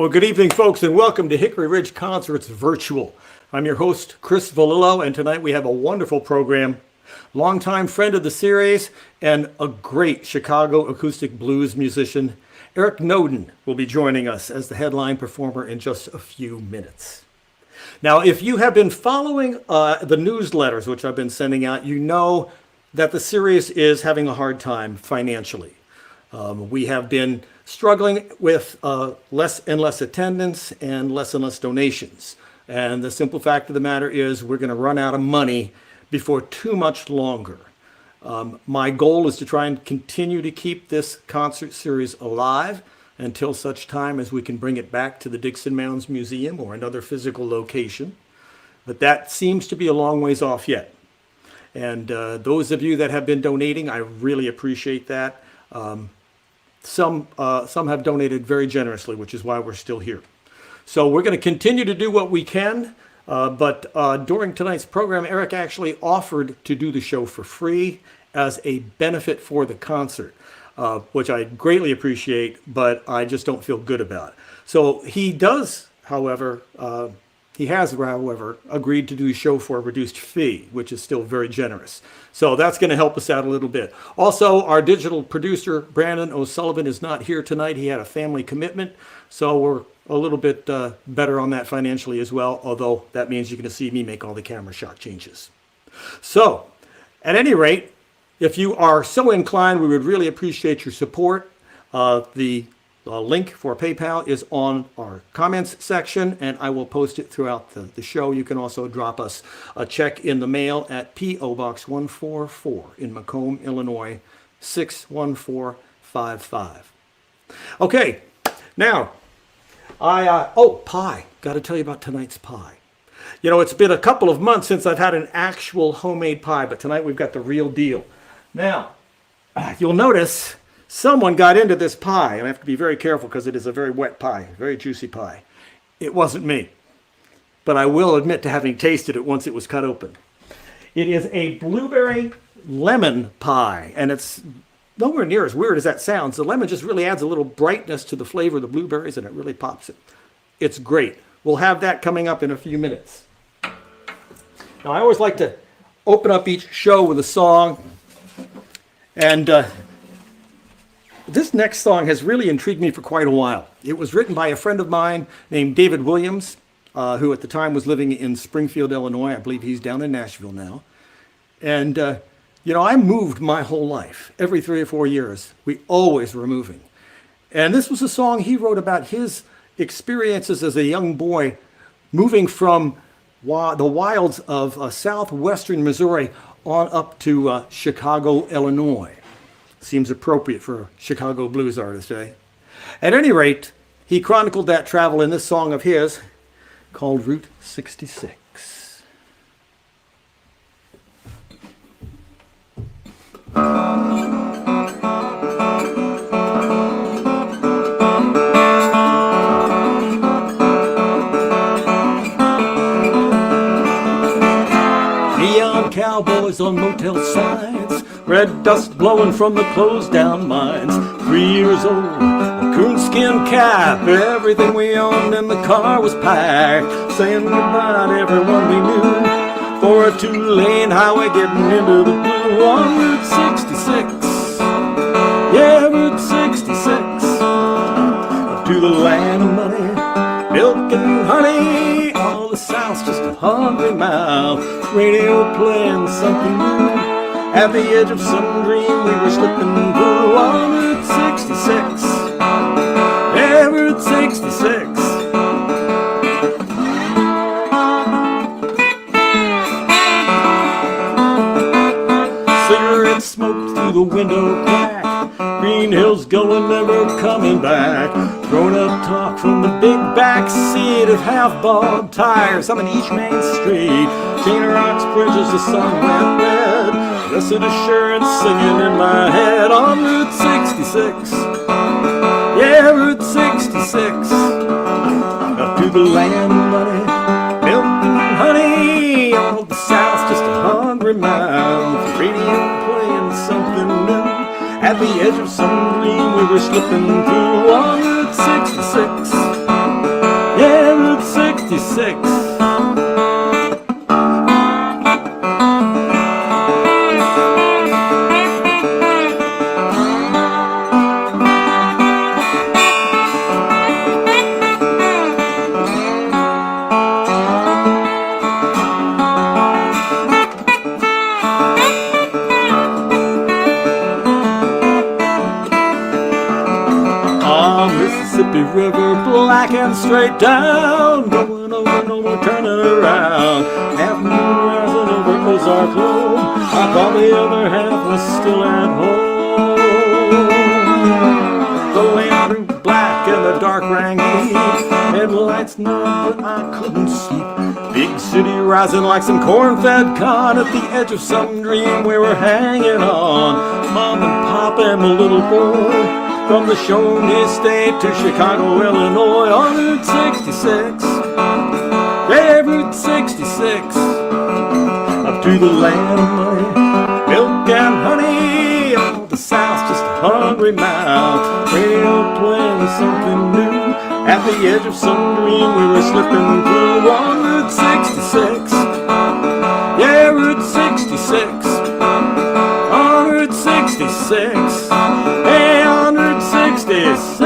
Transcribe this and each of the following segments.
Well, good evening, folks, and welcome to Hickory Ridge Concerts Virtual. I'm your host, Chris Vallillo, and tonight we have a wonderful program. Longtime friend of the series and a great Chicago acoustic blues musician, Eric Noden, will be joining us as the headline performer in just a few minutes. Now, if you have been following the newsletters which I've been sending out, you know that the series is having a hard time financially. We have been struggling with less and less attendance and less donations. And the simple fact of the matter is we're going to run out of money before too much longer. My goal is to try and continue to keep this concert series alive until such time as we can bring it back to the Dixon Mounds Museum or another physical location. But that seems to be a long ways off yet. And those of you that have been donating, I really appreciate that. Some have donated very generously, which is why we're still here. So we're going to continue to do what we can, but during tonight's program, Eric actually offered to do the show for free as a benefit for the concert, which I greatly appreciate, but I just don't feel good about. So he does, however, he has, agreed to do a show for a reduced fee, which is still very generous. So that's going to help us out a little bit. Also, our digital producer, Brandon O'Sullivan, is not here tonight. He had a family commitment, so we're a little bit better on that financially as well, although that means you're going to see me make all the camera shot changes. So, at any rate, if you are so inclined, we would really appreciate your support. The link for PayPal is on our comments section, and I will post it throughout the show. You can also drop us a check in the mail at P.O. Box 144 in Macomb, Illinois, 61455. Okay, now, pie. Got to tell you about tonight's pie. You know, it's been a couple of months since I've had an actual homemade pie, but tonight we've got the real deal. Now, you'll notice someone got into this pie, and I have to be very careful because it is a very wet pie, very juicy pie. It wasn't me, but I will admit to having tasted it once it was cut open. It is a blueberry lemon pie, and it's nowhere near as weird as that sounds. The lemon just really adds a little brightness to the flavor of the blueberries, and it really pops it. It's great. We'll have that coming up in a few minutes. Now, I always like to open up each show with a song, and this next song has really intrigued me for quite a while. It was written by a friend of mine named David Williams, who at the time was living in Springfield, Illinois. I believe he's down in Nashville now. And, you know, I moved my whole life. Every 3 or 4 years, we always were moving. And this was a song he wrote about his experiences as a young boy moving from the wilds of southwestern Missouri on up to Chicago, Illinois. Seems appropriate for a Chicago blues artist, eh? At any rate, he chronicled that travel in this song of his called Route 66. Neon cowboys on motel signs, red dust blowing from the closed-down mines. 3 years old, a coonskin cap, everything we owned in the car was packed. Saying goodbye to everyone we knew for a 2-lane highway getting into the blue on Route 66. Yeah, Route 66. To the land of money, milk and honey, all the South's just a hungry mouth. Radio playing something new. At the edge of some dream we were slipping through on Route 66. Yeah, Route 66. Cigarette smoke through the window crack. Green Hills going, never coming back. Grown-up talk from the big back seat of half-bob tires. I'm in East Main Street. Chain Rocks bridges, the sun went red. Blessed assurance singing in my head on Route 66. Yeah, Route 66. Up to the land of money, milk and honey. All the South's just a hungry mouth. Radio playing something new. At the edge of some dream we were slipping through on Route 66. 66. Mississippi River, black and straight down, going over, no more turning around. Half moon rising over Ozark Low, I thought the other half was still at home. The land grew black and the dark rang deep, headlights numb but I couldn't sleep. Big city rising like some corn-fed cod at the edge of some dream we were hanging on. Mom and Pop and the little boy, from the Shawnee State to Chicago, Illinois, on Route 66. Yeah, Route 66. Up to the land of money, milk and honey. All the South's just a hungry mouth. Radio playing something new. At the edge of some dream we were slipping through on Route 66. Yeah, Route 66. On Route 66. Hey, on Route 66.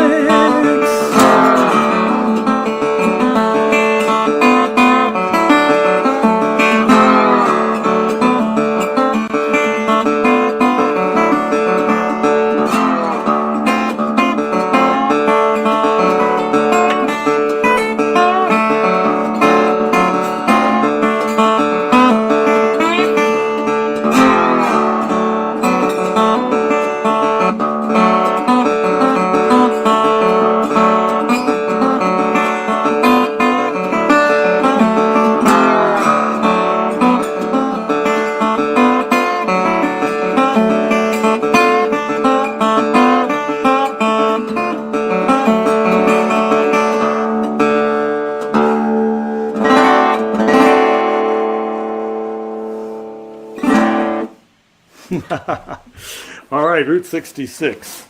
All right, Route 66.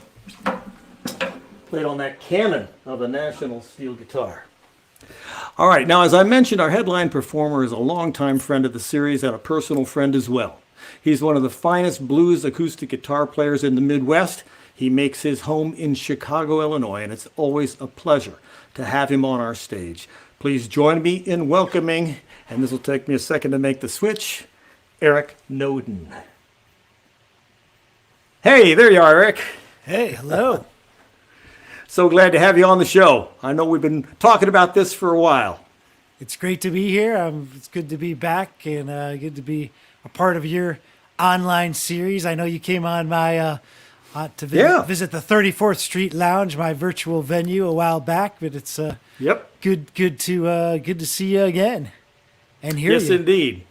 Played on that cannon of a National steel guitar. All right, now as I mentioned, our headline performer is a longtime friend of the series and a personal friend as well. He's one of the finest blues acoustic guitar players in the Midwest. He makes his home in Chicago, Illinois, and it's always a pleasure to have him on our stage. Please join me in welcoming, and this will take me a second to make the switch, Eric Noden. Hey, there you are, Eric. Hey, hello. So glad to have you on the show. I know we've been talking about this for a while. It's great to be here. It's good to be back and good to be a part of your online series. I know you came on my to visit the 34th Street Lounge, my virtual venue, a while back, but it's good to see you again and hear you. Yes, indeed.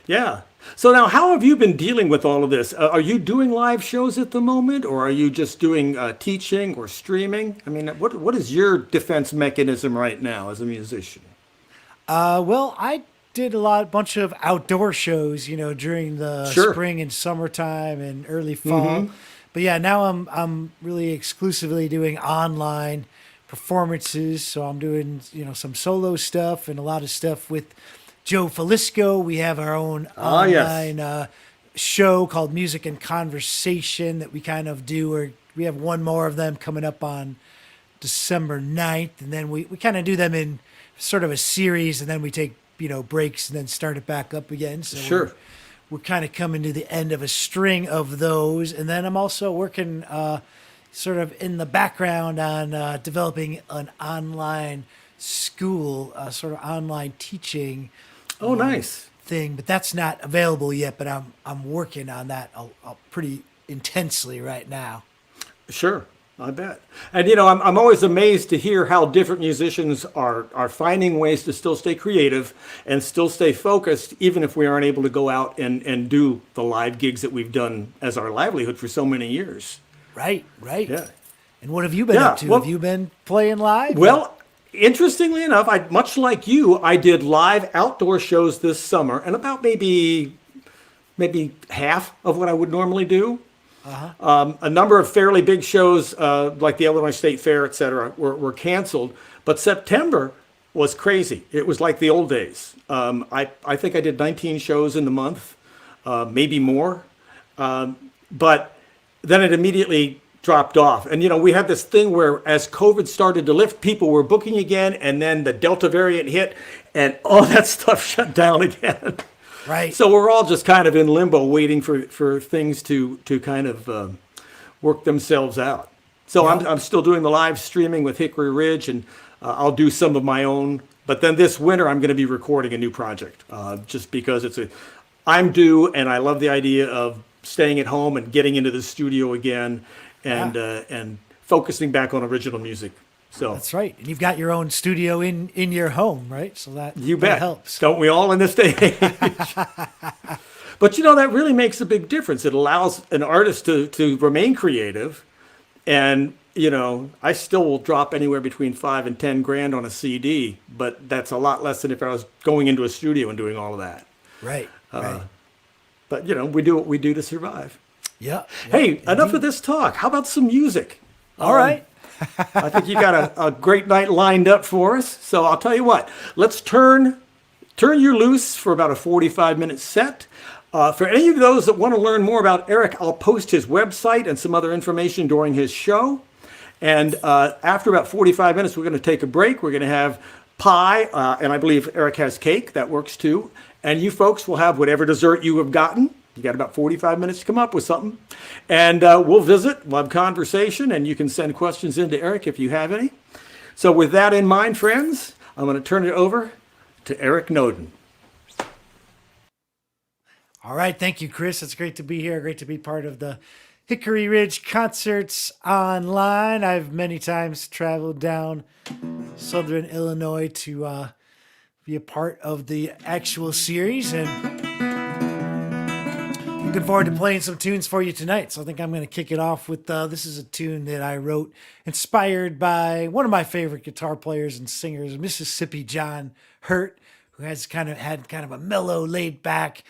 Yeah. So now, how have you been dealing with all of this? Are you doing live shows at the moment, or are you just doing teaching or streaming? I mean, what is your defense mechanism right now as a musician? Well, I did a bunch of outdoor shows, during the spring and summertime and early fall. Mm-hmm. But yeah, now I'm really exclusively doing online performances. So I'm doing, some solo stuff and a lot of stuff with Joe Falisco. We have our own online show called Music and Conversation that we kind of do, or we have one more of them coming up on December 9th. And then we kind of do them in sort of a series, and then we take, breaks and then start it back up again. So we're kind of coming to the end of a string of those. And then I'm also working sort of in the background on developing an online school, sort of online teaching. Oh, nice thing, but that's not available yet. But I'm working on that pretty intensely right now. Sure, I bet. And I'm always amazed to hear how different musicians are finding ways to still stay creative and still stay focused, even if we aren't able to go out and do the live gigs that we've done as our livelihood for so many years. Right. Yeah. And what have you been up to? Have you been playing live? Well, interestingly enough, much like you, I did live outdoor shows this summer, and about maybe half of what I would normally do. A number of fairly big shows, like the Illinois State Fair, et cetera, were canceled. But September was crazy. It was like the old days. I think I did 19 shows in the month, maybe more. But then it immediately dropped off. And, we had this thing where as COVID started to lift, people were booking again, and then the Delta variant hit, and all that stuff shut down again. Right. So we're all just kind of in limbo waiting for things to kind of work themselves out. So Yeah. I'm still doing the live streaming with Hickory Ridge, and I'll do some of my own. But then this winter, I'm going to be recording a new project, just because I'm due, and I love the idea of staying at home and getting into the studio again, and focusing back on original music. So That's right. And you've got your own studio in your home, right? So that helps. Don't we all in this day and age? But that really makes a big difference. It allows an artist to remain creative, and I still will drop anywhere between $5,000 and $10,000 on a CD, but that's a lot less than if I was going into a studio and doing all of that. Right. Right. But we do what we do to survive. Yeah. Hey, enough of this talk. How about some music? All right. I think you got a great night lined up for us. So I'll tell you what. Let's turn you loose for about a 45-minute set. For any of those that want to learn more about Eric, I'll post his website and some other information during his show. And after about 45 minutes, we're going to take a break. We're going to have pie, and I believe Eric has cake. That works too. And you folks will have whatever dessert you have gotten. You got about 45 minutes to come up with something. And we'll visit, we'll have conversation, and you can send questions in to Eric if you have any. So with that in mind, friends, I'm going to turn it over to Eric Noden. All right. Thank you, Chris. It's great to be here. Great to be part of the Hickory Ridge Concerts Online. I've many times traveled down Southern Illinois to be a part of the actual series, and looking forward to playing some tunes for you tonight. So I think I'm going to kick it off with this is a tune that I wrote inspired by one of my favorite guitar players and singers, Mississippi John Hurt, who has had a mellow, laid back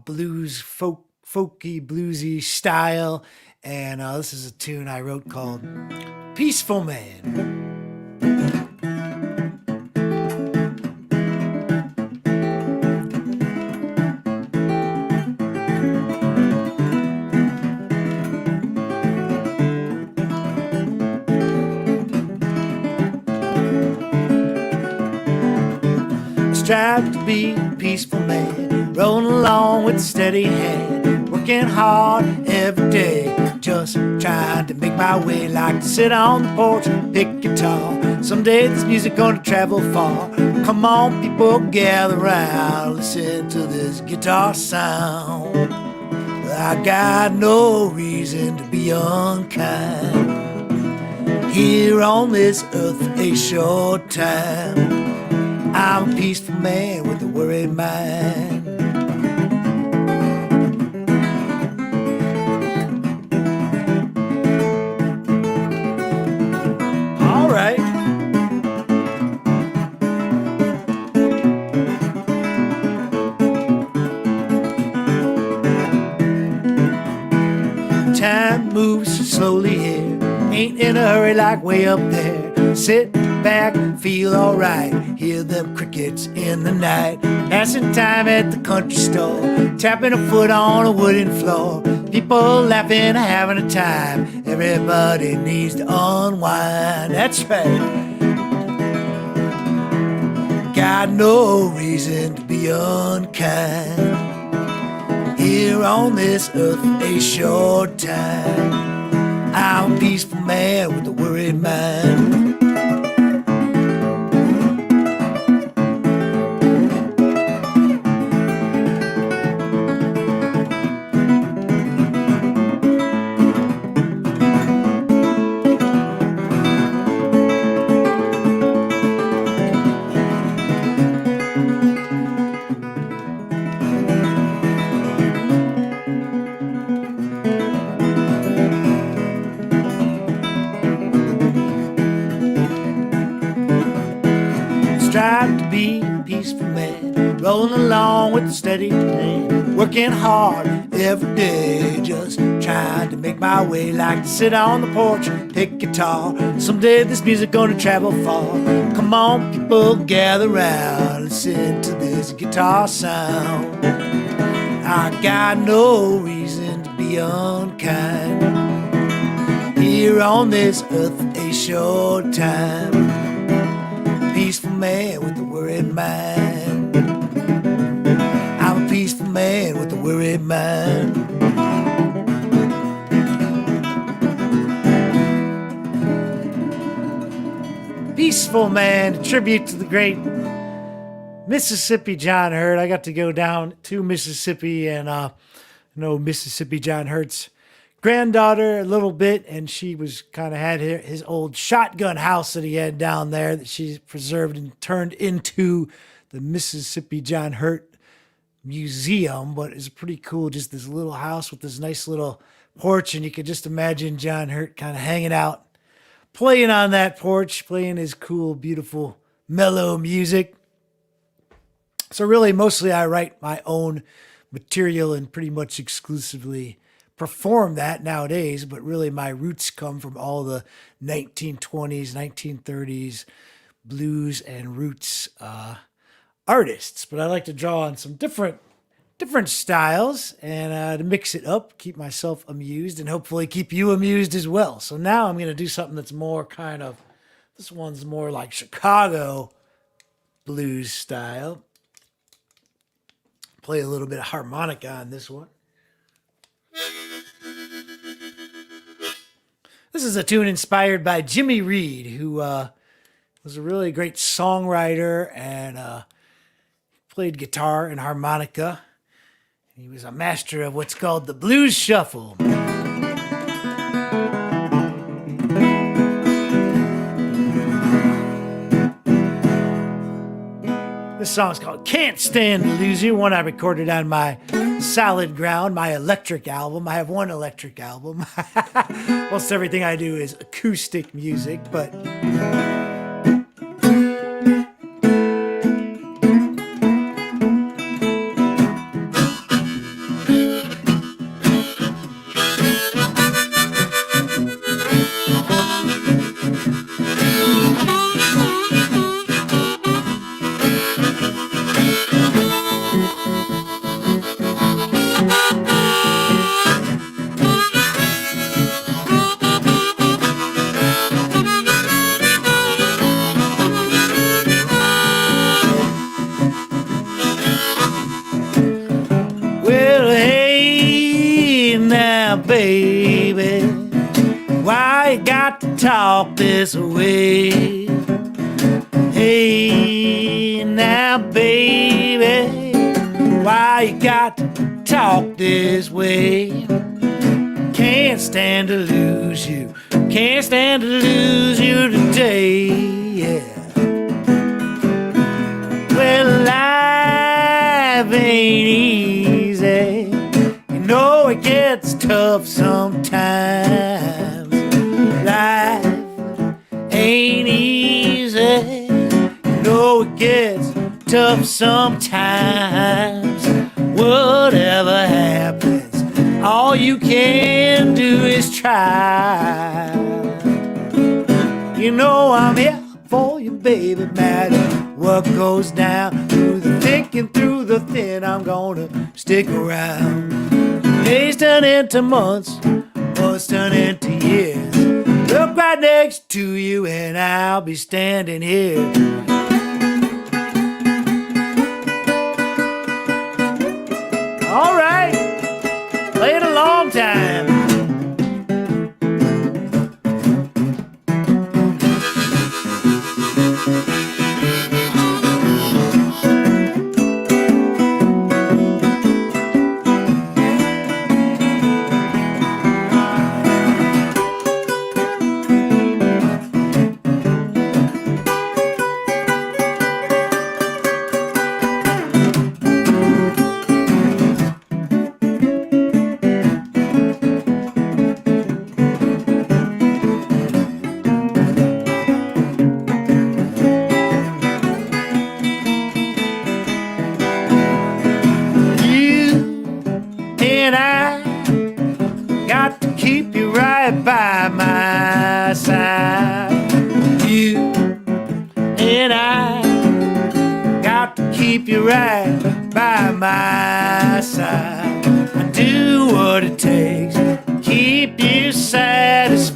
blues, folky, bluesy style. And this is a tune I wrote called Peaceful Man. Strive to be a peaceful man, rolling along with a steady hand, working hard every day, just trying to make my way. Like to sit on the porch and pick guitar. Someday this music gonna travel far. Come on, people, gather round, listen to this guitar sound. I got no reason to be unkind. Here on this earth a short time, I'm a peaceful man with a worried mind. All right. Time moves slowly here, ain't in a hurry like way up there. Sit back, feel alright, hear them crickets in the night. Passing time at the country store, tapping a foot on a wooden floor. People laughing, having a time. Everybody needs to unwind. That's right. Got no reason to be unkind. Here on this earth a short time, I'm a peaceful man with a worried mind. Strive to be a peaceful man, rolling along with a steady hand, working hard every day, just trying to make my way, like to sit on the porch, pick guitar. Someday this music gonna travel far. Come on, people, gather round, listen to this guitar sound. I got no reason to be unkind here on this earth a short time. Peaceful man with a worried mind. I'm a peaceful man with a worried mind. Peaceful man, a tribute to the great Mississippi John Hurt. I got to go down to Mississippi and know Mississippi John Hurt's granddaughter a little bit, and she was kind of had his old shotgun house that he had down there that she preserved and turned into the Mississippi John Hurt Museum. But it's pretty cool, just this little house with this nice little porch, and you could just imagine John Hurt kind of hanging out, playing on that porch, playing his cool, beautiful, mellow music. So really, mostly I write my own material and pretty much exclusively perform that nowadays, but really my roots come from all the 1920s, 1930s blues and roots artists. But I like to draw on some different styles and to mix it up, keep myself amused, and hopefully keep you amused as well. So now I'm going to do something that's more kind of, this one's more like Chicago blues style. Play a little bit of harmonica on this one. This is a tune inspired by Jimmy Reed, who was a really great songwriter and played guitar and harmonica. He was a master of what's called the blues shuffle. This song's called Can't Stand to Lose You, one I recorded on my Solid Ground, my electric album. I have one electric album. Most everything I do is acoustic music, but baby, why you got to talk this way? Hey, now, baby, why you got to talk this way? Can't stand to lose you, can't stand to lose you today, yeah. Well, life ain't easy. No, it gets tough sometimes. Life ain't easy. No, it gets tough sometimes. Whatever happens, all you can do is try. You know I'm here for you, baby, matter what goes down. Through the thick and through the thin, I'm gonna stick around. Days turn into months, months turn into years. Look right next to you and I'll be standing here. All right, played a long time. to keep you right by my side. I do what it takes to keep you satisfied.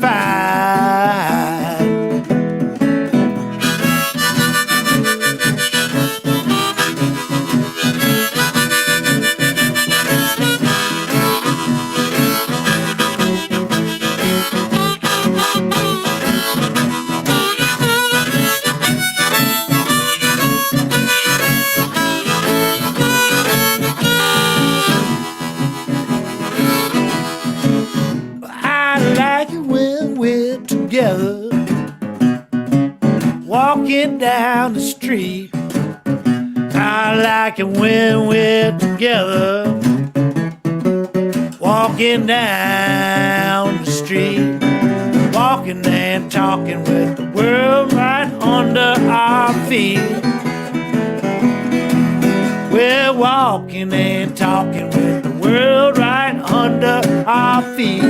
Together, walking down the street. I like it when we're together, walking down the street, walking and talking with the world right under our feet. We're walking and talking with the world right under our feet.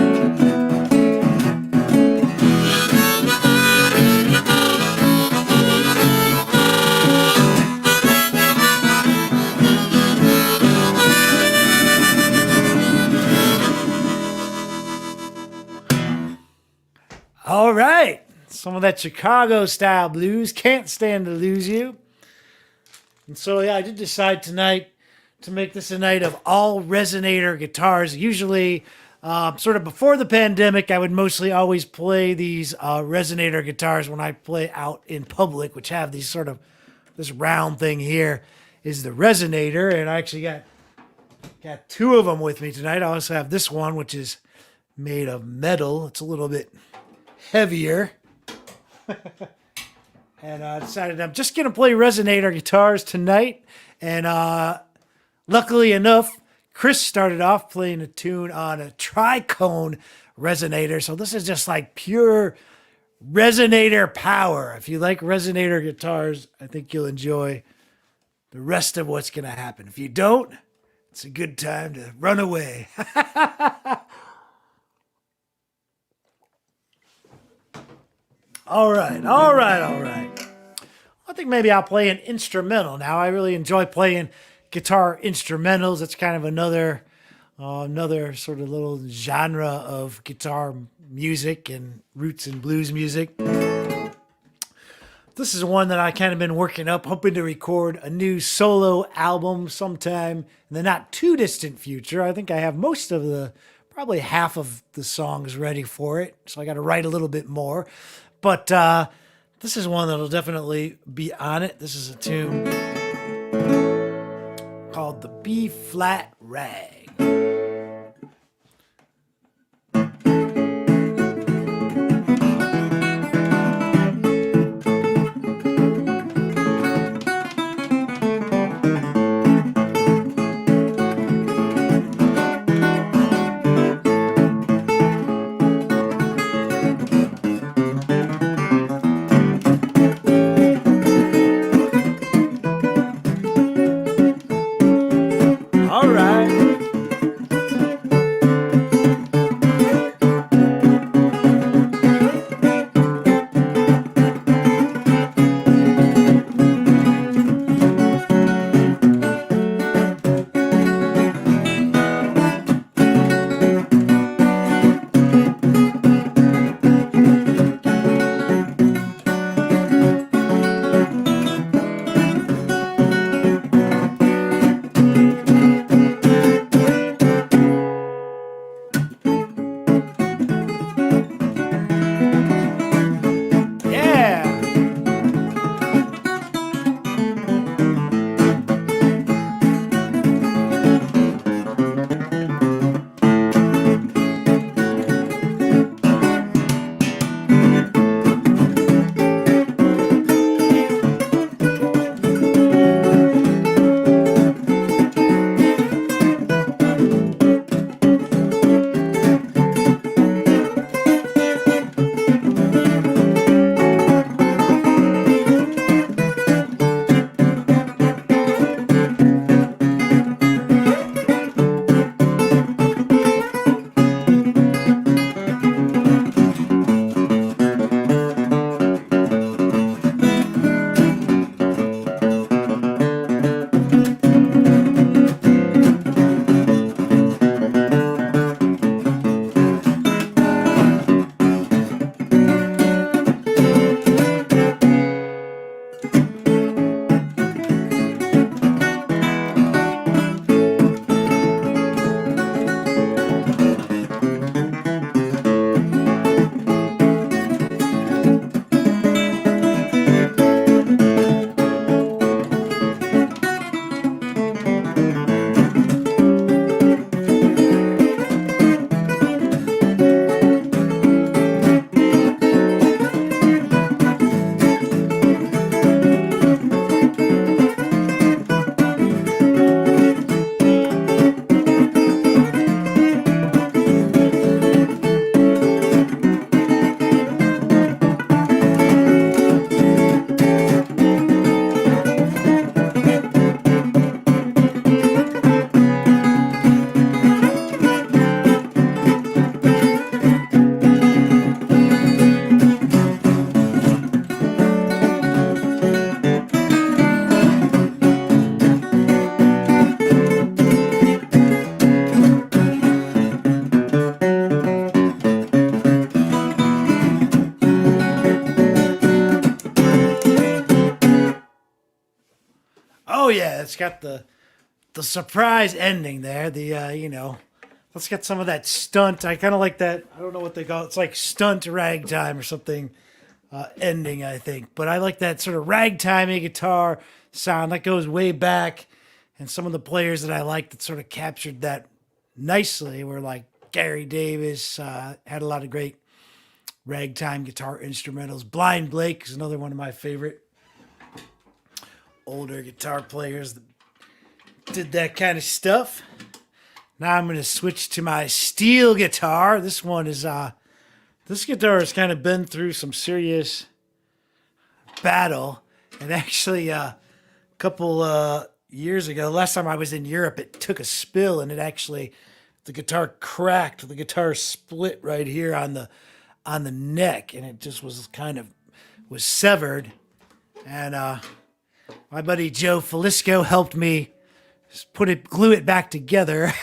All right, some of that Chicago style blues, Can't Stand to Lose You. And so, yeah, I did decide tonight to make this a night of all resonator guitars. Usually, sort of before the pandemic, I would mostly always play these resonator guitars when I play out in public, which have these sort of, this round thing here is the resonator. And I actually got two of them with me tonight. I also have this one, which is made of metal. It's a little bit heavier. And I decided I'm just going to play resonator guitars tonight. And luckily enough, Chris started off playing a tune on a tricone resonator. So this is just like pure resonator power. If you like resonator guitars, I think you'll enjoy the rest of what's going to happen. If you don't, it's a good time to run away. All right. I think maybe I'll play an instrumental now. I really enjoy playing guitar instrumentals. It's kind of another sort of little genre of guitar music and roots and blues music. This is one that I kind of been working up, hoping to record a new solo album sometime in the not too distant future. I think I have probably half of the songs ready for it. So I got to write a little bit more. But this is one that'll definitely be on it. This is a tune called the B-flat rag. All right. Oh yeah, it's got the surprise ending there. Let's get some of that stunt. I kind of like that. I don't know what they call it. It's like stunt ragtime or something ending, I think. But I like that sort of ragtimey guitar sound that goes way back. And some of the players that I like that sort of captured that nicely were like Gary Davis, had a lot of great ragtime guitar instrumentals. Blind Blake is another one of my favorite older guitar players that did that kind of stuff. Now I'm going to switch to my steel guitar. This guitar has kind of been through some serious battle. And actually, a couple years ago, last time I was in Europe, it took a spill and the guitar cracked. The guitar split right here on the neck, and it just was severed. And my buddy Joe Falisco helped me glue it back together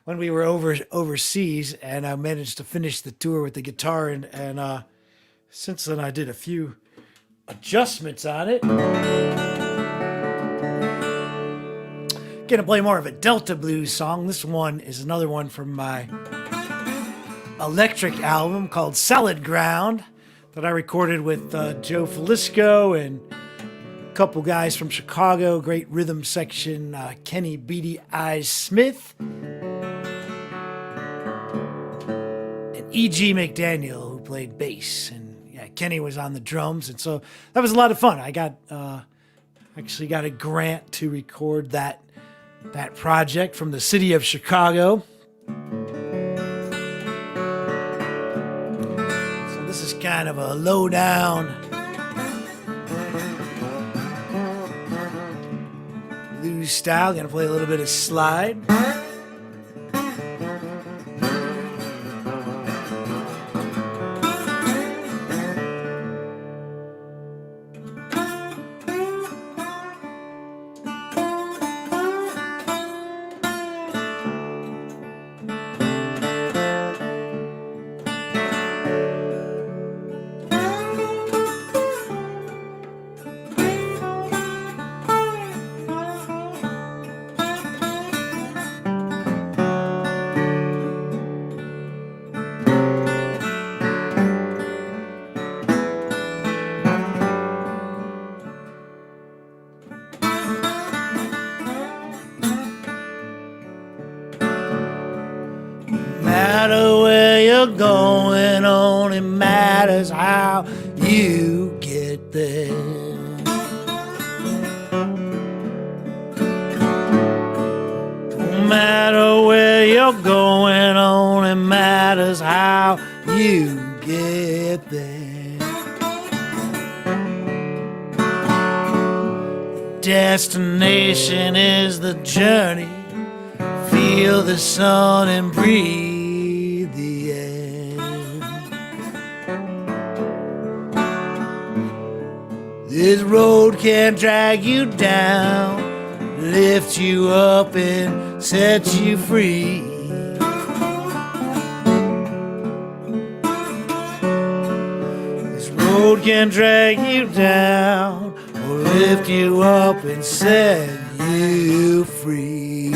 when we were overseas, and I managed to finish the tour with the guitar. And since then, I did a few adjustments on it. Gonna play more of a Delta blues song. This one is another one from my electric album called Solid Ground that I recorded with Joe Falisco and a couple guys from Chicago, great rhythm section, Kenny Beady Eyes Smith and E.G. McDaniel, who played bass, and Kenny was on the drums, and so that was a lot of fun. I actually got a grant to record that project from the city of Chicago. So this is kind of a low-down blues style. Gonna play a little bit of slide. Going on, it matters how you get there. No matter where you're going on, it matters how you get there. Destination is the journey. Feel the sun and breathe. This road can drag you down, lift you up and set you free. This road can drag you down, or lift you up and set you free.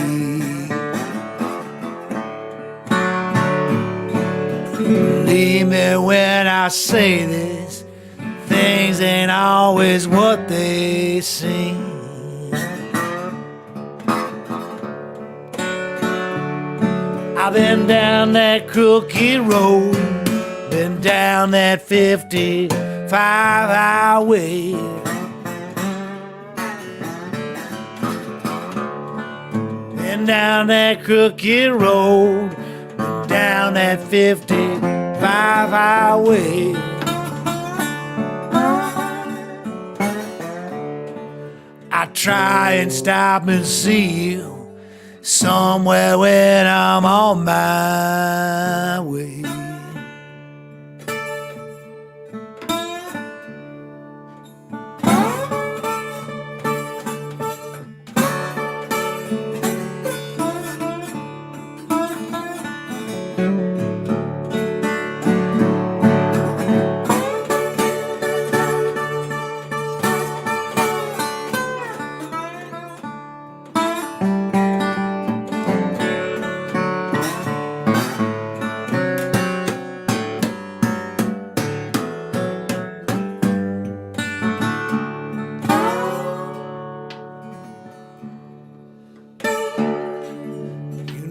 Believe me when I say this, things ain't always what they seem. I've been down that crooked road, been down that 55 highway. Been down that crooked road, been down that 55 highway. I try and stop and see you somewhere when I'm on my way.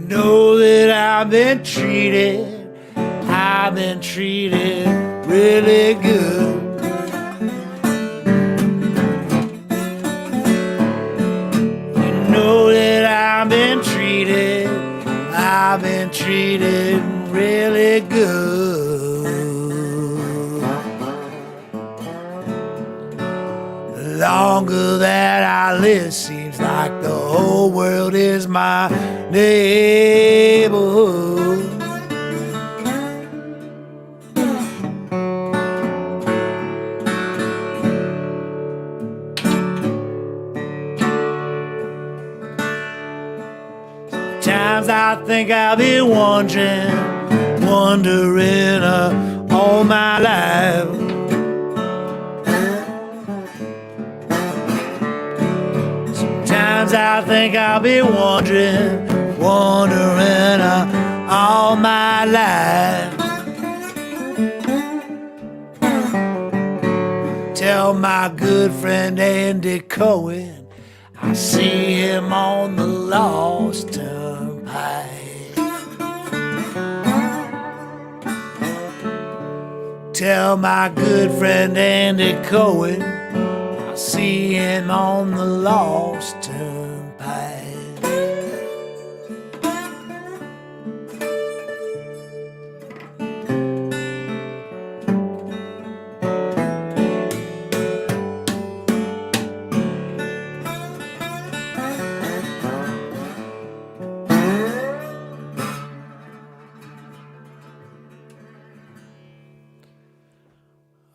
know that I've been treated really good. You know that I've been treated really good. The longer that I live, seems like the whole world is my neighborhood. Sometimes I think I'll be wondering all my life. Sometimes I think I'll be wondering all my life. Tell my good friend Andy Cohen I see him on the lost turnpike. Tell my good friend Andy Cohen I see him on the lost turnpike.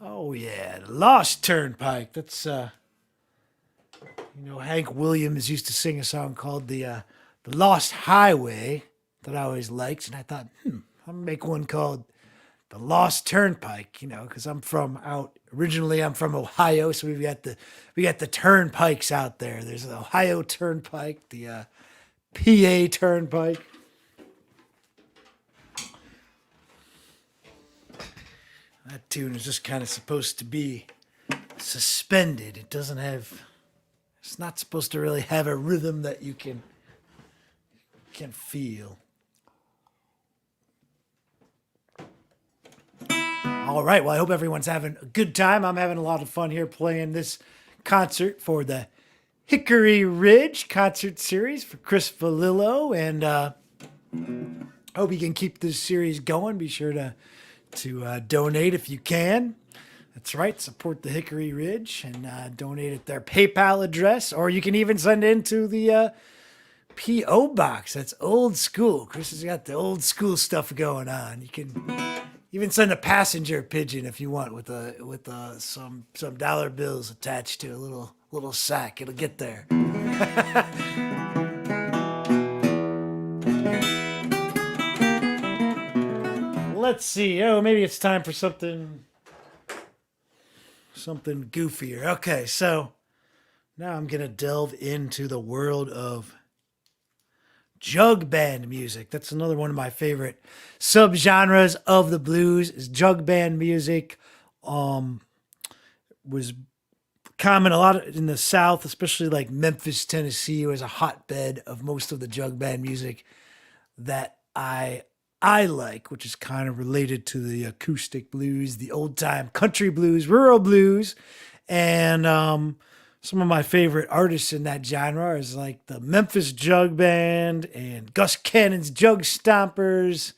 Oh yeah, the Lost Turnpike. That's Hank Williams used to sing a song called the Lost Highway that I always liked, and I thought, I'm gonna make one called the Lost Turnpike. Because originally I'm from Ohio, so we got the turnpikes out there. There's the Ohio Turnpike, the PA Turnpike. That tune is just kind of supposed to be suspended. It's not supposed to really have a rhythm that you can feel. All right, well, I hope everyone's having a good time. I'm having a lot of fun here playing this concert for the Hickory Ridge concert series for Chris Vallillo, and hope you can keep this series going. Be sure to donate if you can. That's right, support the Hickory Ridge and donate at their PayPal address, or you can even send it into the P.O. box. That's old school. Chris has got the old school stuff going on. You can even send a passenger pigeon if you want with some dollar bills attached to a little sack. It'll get there. Let's see. Oh, maybe it's time for something goofier. Okay, so now I'm going to delve into the world of jug band music. That's another one of my favorite subgenres of the blues is jug band music. Was common a lot in the South, especially like Memphis, Tennessee, was a hotbed of most of the jug band music that I like, which is kind of related to the acoustic blues, the old time country blues, rural blues. And some of my favorite artists in that genre is like the Memphis Jug Band and Gus Cannon's Jug Stompers.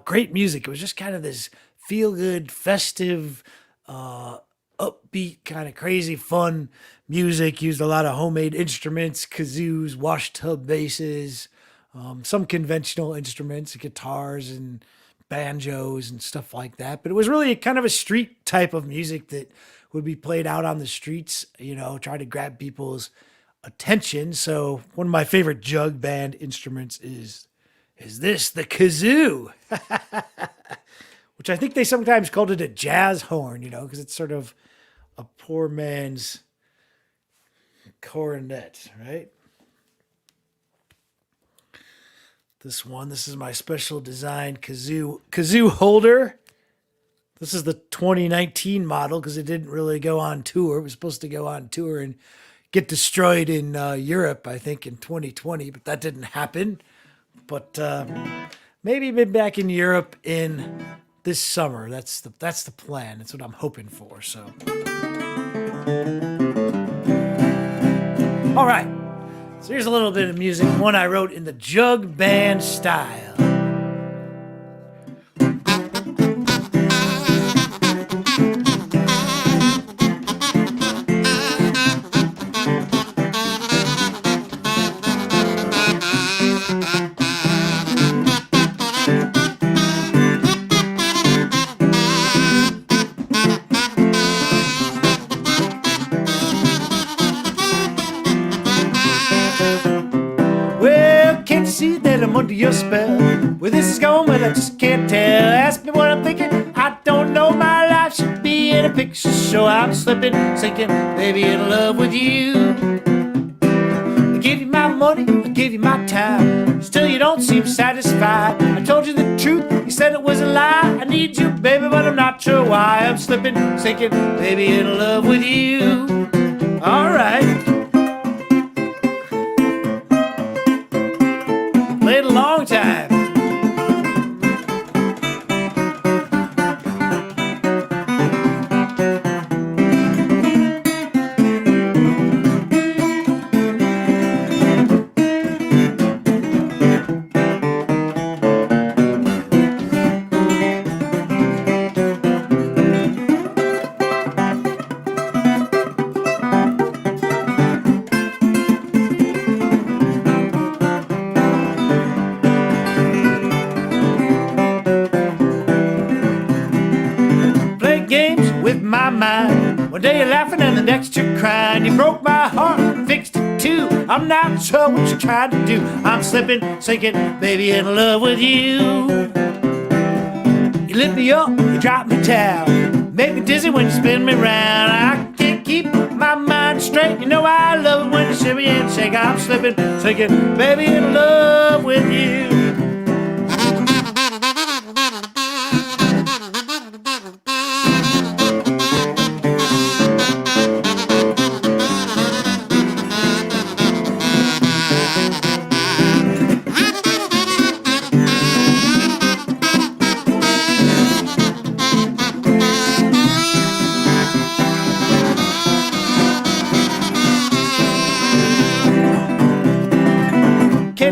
Great music. It was just kind of this feel good, festive, upbeat, kind of crazy, fun music. Used a lot of homemade instruments, kazoos, wash tub basses, some conventional instruments, guitars and banjos and stuff like that. But it was really kind of a street type of music that would be played out on the streets, try to grab people's attention. So one of my favorite jug band instruments is the kazoo, which I think they sometimes called it a jazz horn, because it's sort of a poor man's cornet, right? This is my special design kazoo holder. This is the 2019 model because it didn't really go on tour. It was supposed to go on tour and get destroyed in Europe, I think, in 2020, but that didn't happen. But maybe be back in Europe in this summer. That's the plan. That's what I'm hoping for. So, all right. So here's a little bit of music, one I wrote in the jug band style. Under your spell, where this is going, well, I just can't tell. Ask me what I'm thinking, I don't know. My life should be in a picture show. I'm slipping, sinking, baby, in love with you. I give you my money, I give you my time, still you don't seem satisfied. I told you the truth, you said it was a lie. I need you, baby, but I'm not sure why. I'm slipping, sinking, baby, in love with you. All right. Played a long time. One day you're laughing and the next you're crying. You broke my heart, fixed it too. I'm not sure what you're trying to do. I'm slipping, sinking, baby, in love with you. You lift me up, you drop me down, make me dizzy when you spin me round. I can't keep my mind straight. You know I love it when you shimmy and shake. I'm slipping, sinking, baby, in love with you.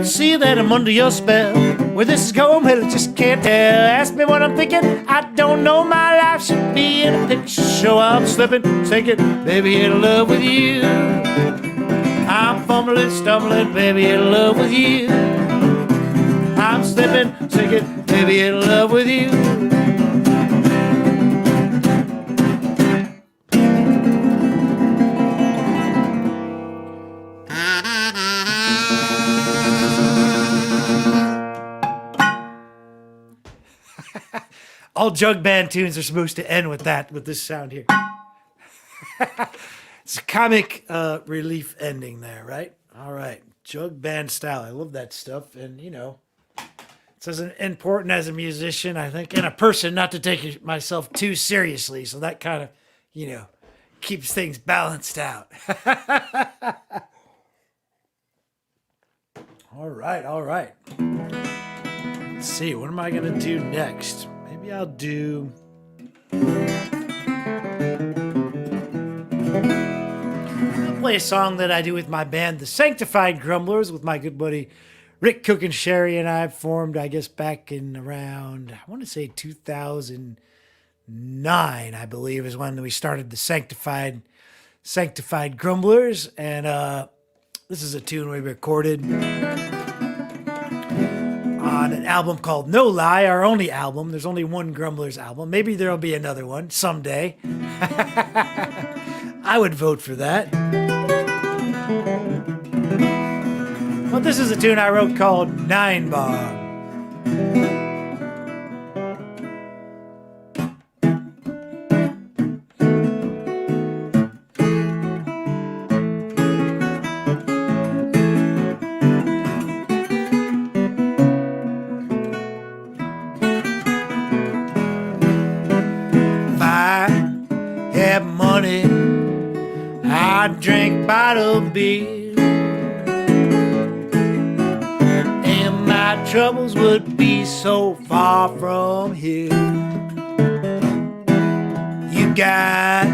See that I'm under your spell. Where this is going, well, I just can't tell. Ask me what I'm thinking, I don't know. My life should be in a picture show. I'm slipping, sinking, baby, in love with you. I'm fumbling, stumbling, baby, in love with you. I'm slipping, sinking, baby, in love with you. All jug band tunes are supposed to end with that, with this sound here. It's a comic relief ending there, right? All right. Jug band style. I love that stuff. And, you know, it's as important as a musician, I think, and a person not to take myself too seriously. So that kind of, you know, keeps things balanced out. All right. All right. Let's see. What am I going to do next? Maybe I'll do... play a song that I do with my band, the Sanctified Grumblers, with my good buddy Rick Cook and Sherry and I formed, I guess, back in around, I want to say 2009, I believe, is when we started the Sanctified Grumblers. And this is a tune we recorded on an album called No Lie, our only album. There's only one Grumblers album. Maybe there'll be another one someday. I would vote for that. Well, this is a tune I wrote called Nine Bar. I drink bottled beer, and my troubles would be so far from here. You got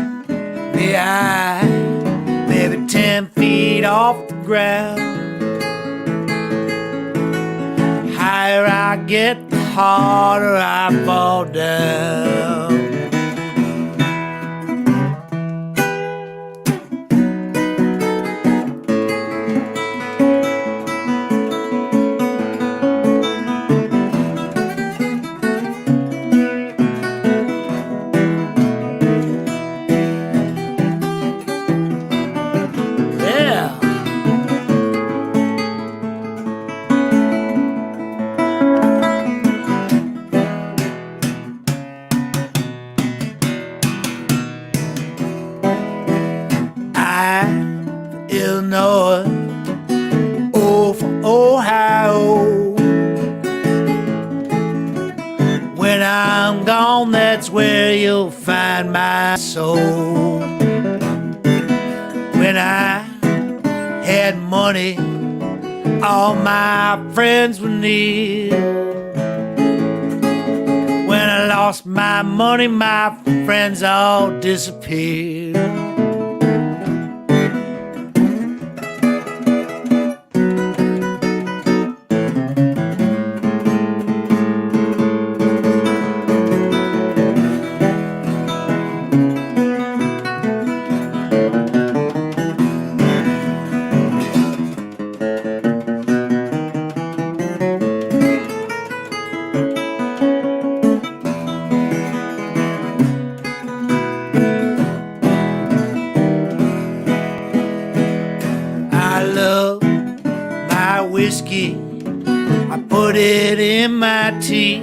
me high, maybe 10 feet off the ground. Higher I get, the harder I fall down. Illinois, O for Ohio. When I'm gone, that's where you'll find my soul. When I had money, all my friends were near. When I lost my money, my friends all disappeared. Whiskey, I put it in my tea.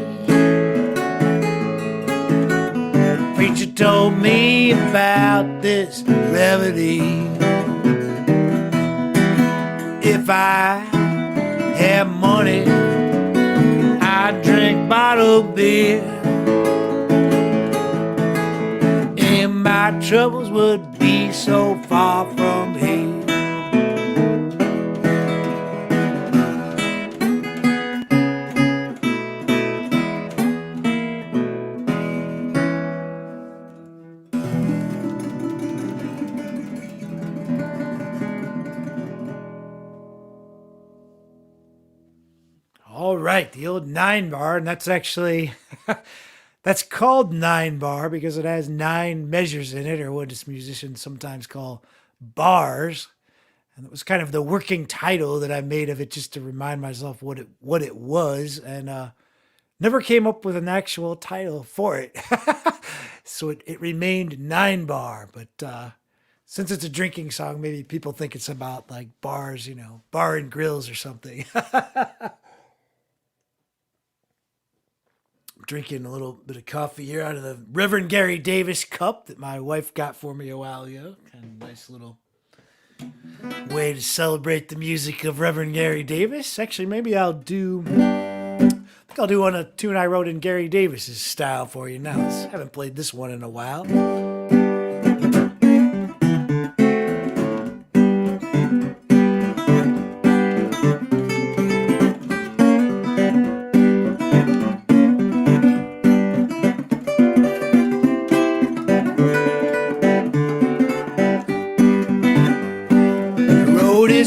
Preacher told me about this remedy. If I had money, I'd drink bottled beer, and my troubles would be so far from here. All right, the old 9-bar, and that's actually, that's called 9-bar because it has 9 measures in it, or what us musicians sometimes call bars. And it was kind of the working title that I made of it just to remind myself what it was, and never came up with an actual title for it. So it remained 9-bar, but since it's a drinking song, maybe people think it's about like bars, bar and grills or something. Drinking a little bit of coffee here out of the Reverend Gary Davis cup that my wife got for me a while ago. Kind of nice little way to celebrate the music of Reverend Gary Davis. Actually, maybe I'll do one a tune I wrote in Gary Davis's style for you now. I haven't played this one in a while.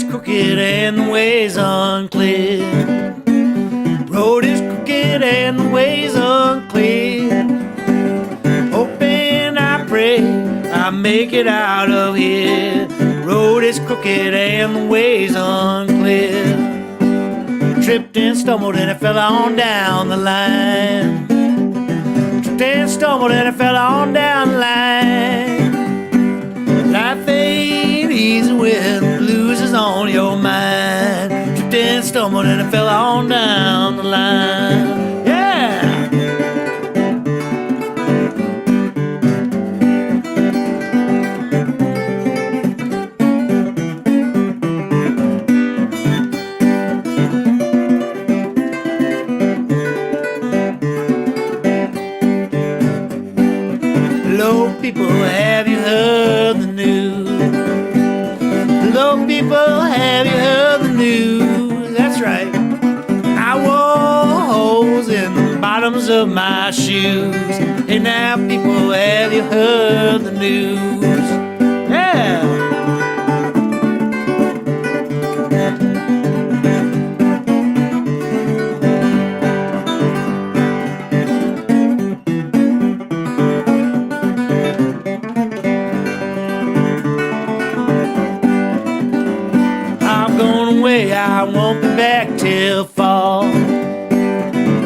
Crooked and the way's unclear. Road is crooked and the way's unclear. Hoping I pray I make it out of here. Road is crooked and the way's unclear. Tripped and stumbled and I fell on down the line. Tripped and stumbled and I fell on down the line. Life ain't easy when the blues is on your mind. Tripped and stumbled and I fell on down the line. Yeah! Hello, people, have you heard the news? Hello, people, have you heard the news? That's right. I was my shoes. Hey now, people, have you heard the news? Yeah. I'm going away, I won't be back till fall.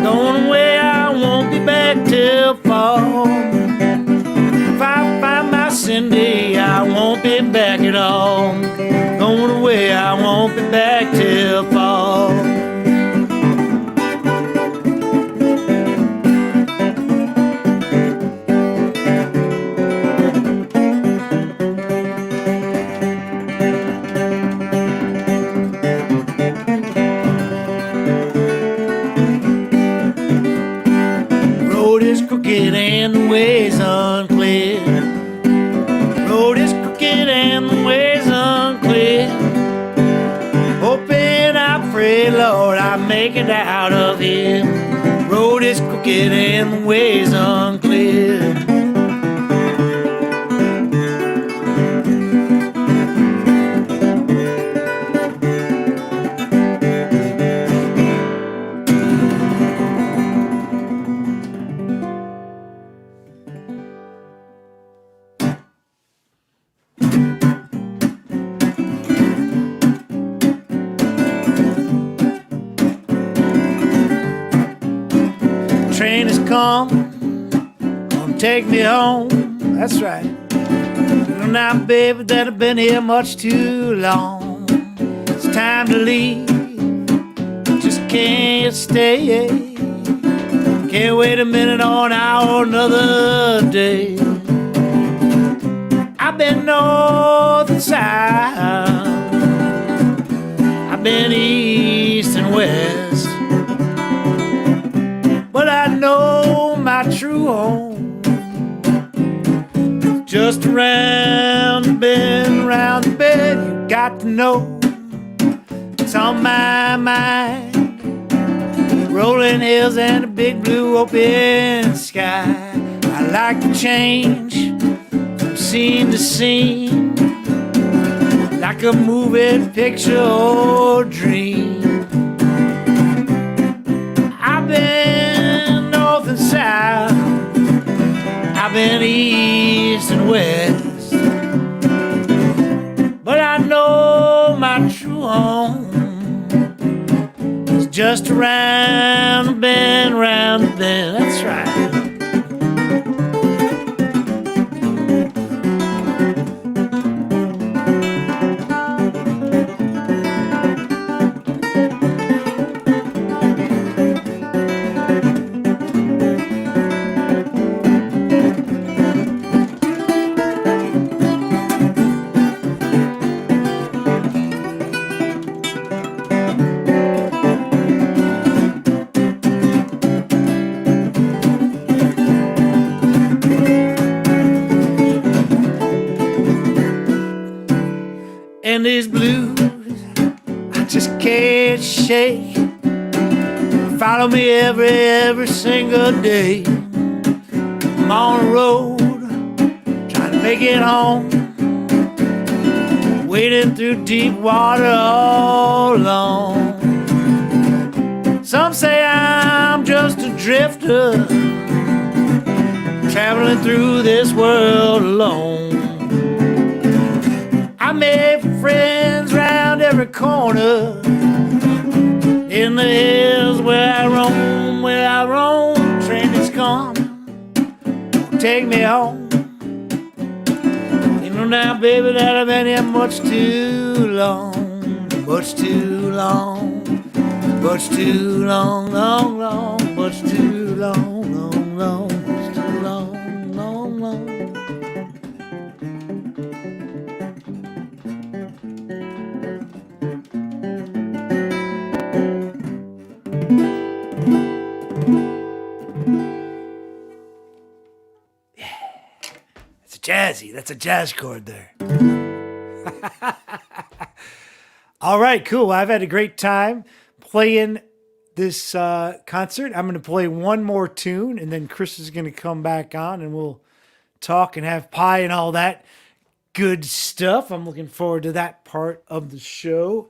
Going away, I won't be back till fall. If I find my Cindy, I won't be back at all. Going away, I won't be back till fall. Road is crooked and the way's unclear. Road is crooked and the way's unclear. Hoping, I pray, Lord, I make it out of here. Road is crooked and the way's unclear. Train is come take me home. That's right. Now, baby, that I've been here much too long. It's time to leave. Just can't stay. Can't wait a minute or an hour or another day. I've been north and south. I've been east and west. But I know my true home just around the bend, round the bend. You got to know it's on my mind. Rolling hills and a big blue open sky. I like to change from scene to scene, like a moving picture or dream. I've been north and south, I've been east and west, but I know my true home is just around the bend, round the bend. That's right. And these blues I just can't shake. Follow me every single day. I'm on the road trying to make it home, wading through deep water all alone. Some say I'm just a drifter, traveling through this world alone. I made friends round every corner, in the hills where I roam, where I roam. Train is coming, take me home. You know now, baby, that I've been here much too long, much too long, much too long, long, long, much too long, long, long, much too long, long, long. Jazzy, that's a jazz chord there. All right, cool. I've had a great time playing this concert. I'm going to play one more tune, and then Chris is going to come back on, and we'll talk and have pie and all that good stuff. I'm looking forward to that part of the show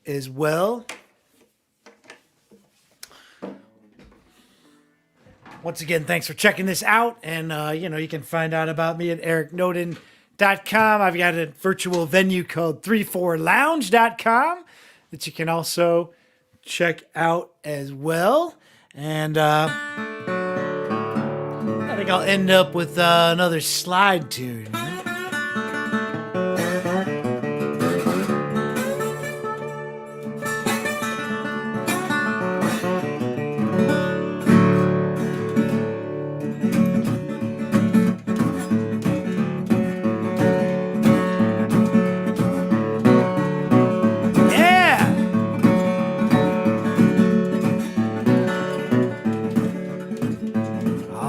as well. Once again, thanks for checking this out. And, you can find out about me at ericnoden.com. I've got a virtual venue called 34lounge.com that you can also check out as well. And I think I'll end up with another slide tune.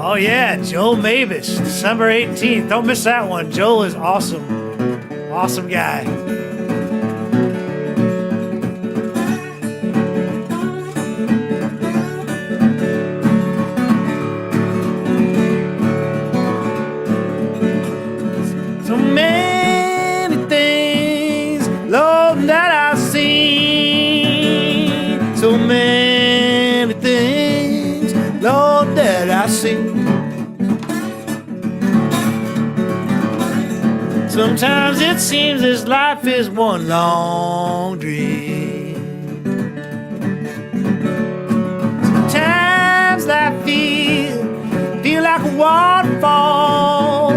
Oh, yeah, Joel Mavis, December 18th. Don't miss that one. Joel is awesome. Awesome guy. So many things, Lord, that I've seen. So many things, Lord, that I see. Sometimes it seems this life is one long dream. Sometimes I feel like a waterfall.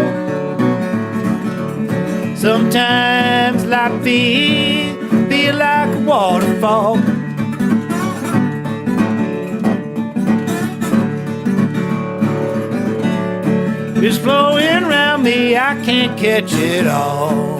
Sometimes life feel like a waterfall. It's flowing around me, I can't catch it all.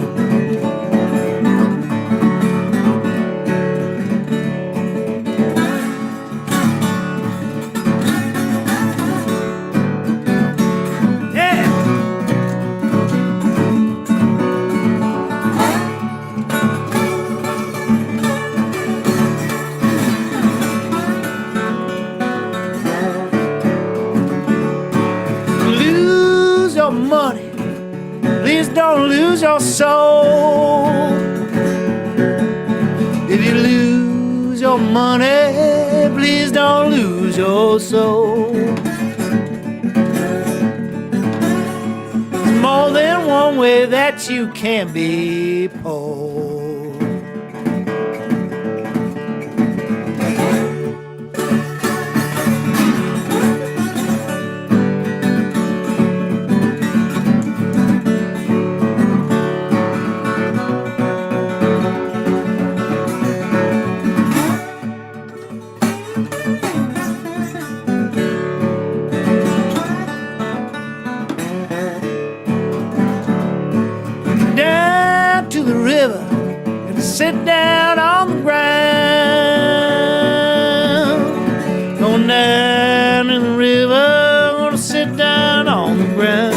Money, please don't lose your soul. If you lose your money, please don't lose your soul. There's more than one way that you can be poor. Sit down on the ground. Going down in the river, gonna sit down on the ground.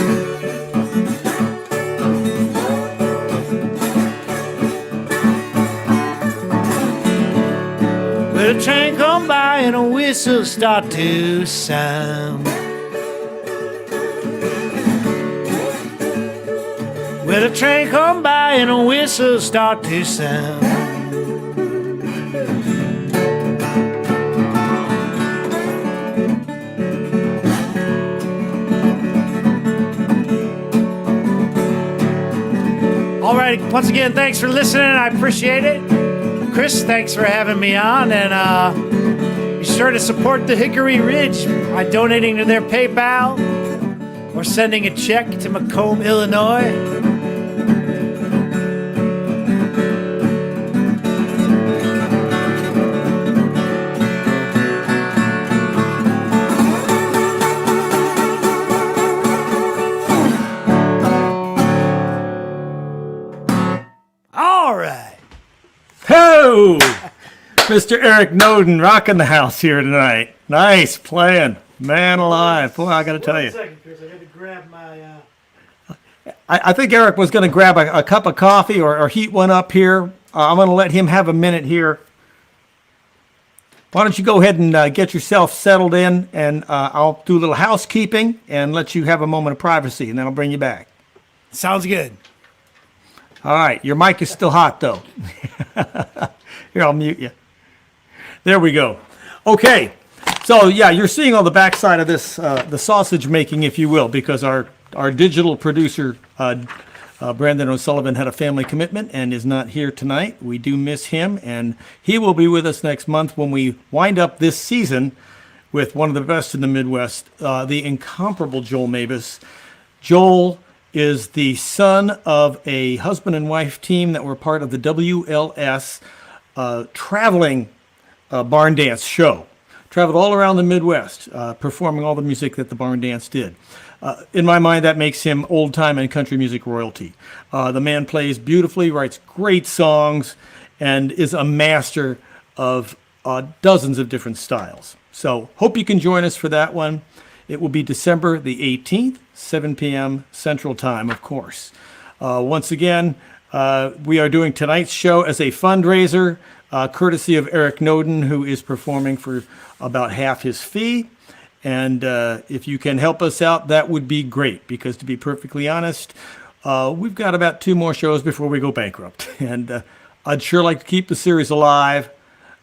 Well, a train come by and a whistle start to sound. Well, a train come by and a whistle start to sound. All right, once again, thanks for listening. I appreciate it. Chris, thanks for having me on. And be sure to support the Hickory Ridge by donating to their PayPal or sending a check to Macomb, Illinois. Ho! Mr. Eric Noden rocking the house here tonight. Nice playing. Man alive. Boy, I got to tell you. One second, Chris. I got to grab my... I think Eric was going to grab a cup of coffee or heat one up here. I'm going to let him have a minute here. why don't you go ahead and get yourself settled in, and I'll do a little housekeeping and let you have a moment of privacy, and then I'll bring you back. Sounds good. All right. Your mic is still hot, though. Here, I'll mute you. There we go. Okay. So, yeah, you're seeing on the backside of this, the sausage making, if you will, because our digital producer, Brandon O'Sullivan, had a family commitment and is not here tonight. We do miss him, and he will be with us next month when we wind up this season with one of the best in the Midwest, the incomparable Joel Mavis. Joel is the son of a husband and wife team that were part of the WLS traveling barn dance show. Traveled all around the Midwest, performing all the music that the barn dance did. In my mind, that makes him old-time and country music royalty. The man plays beautifully, writes great songs, and is a master of dozens of different styles. So hope you can join us for that one. It will be December the 18th, 7 p.m. Central Time, of course. Once again, we are doing tonight's show as a fundraiser, courtesy of Eric Noden, who is performing for about half his fee. And if you can help us out, that would be great, because to be perfectly honest, we've got about 2 more shows before we go bankrupt. And I'd sure like to keep the series alive,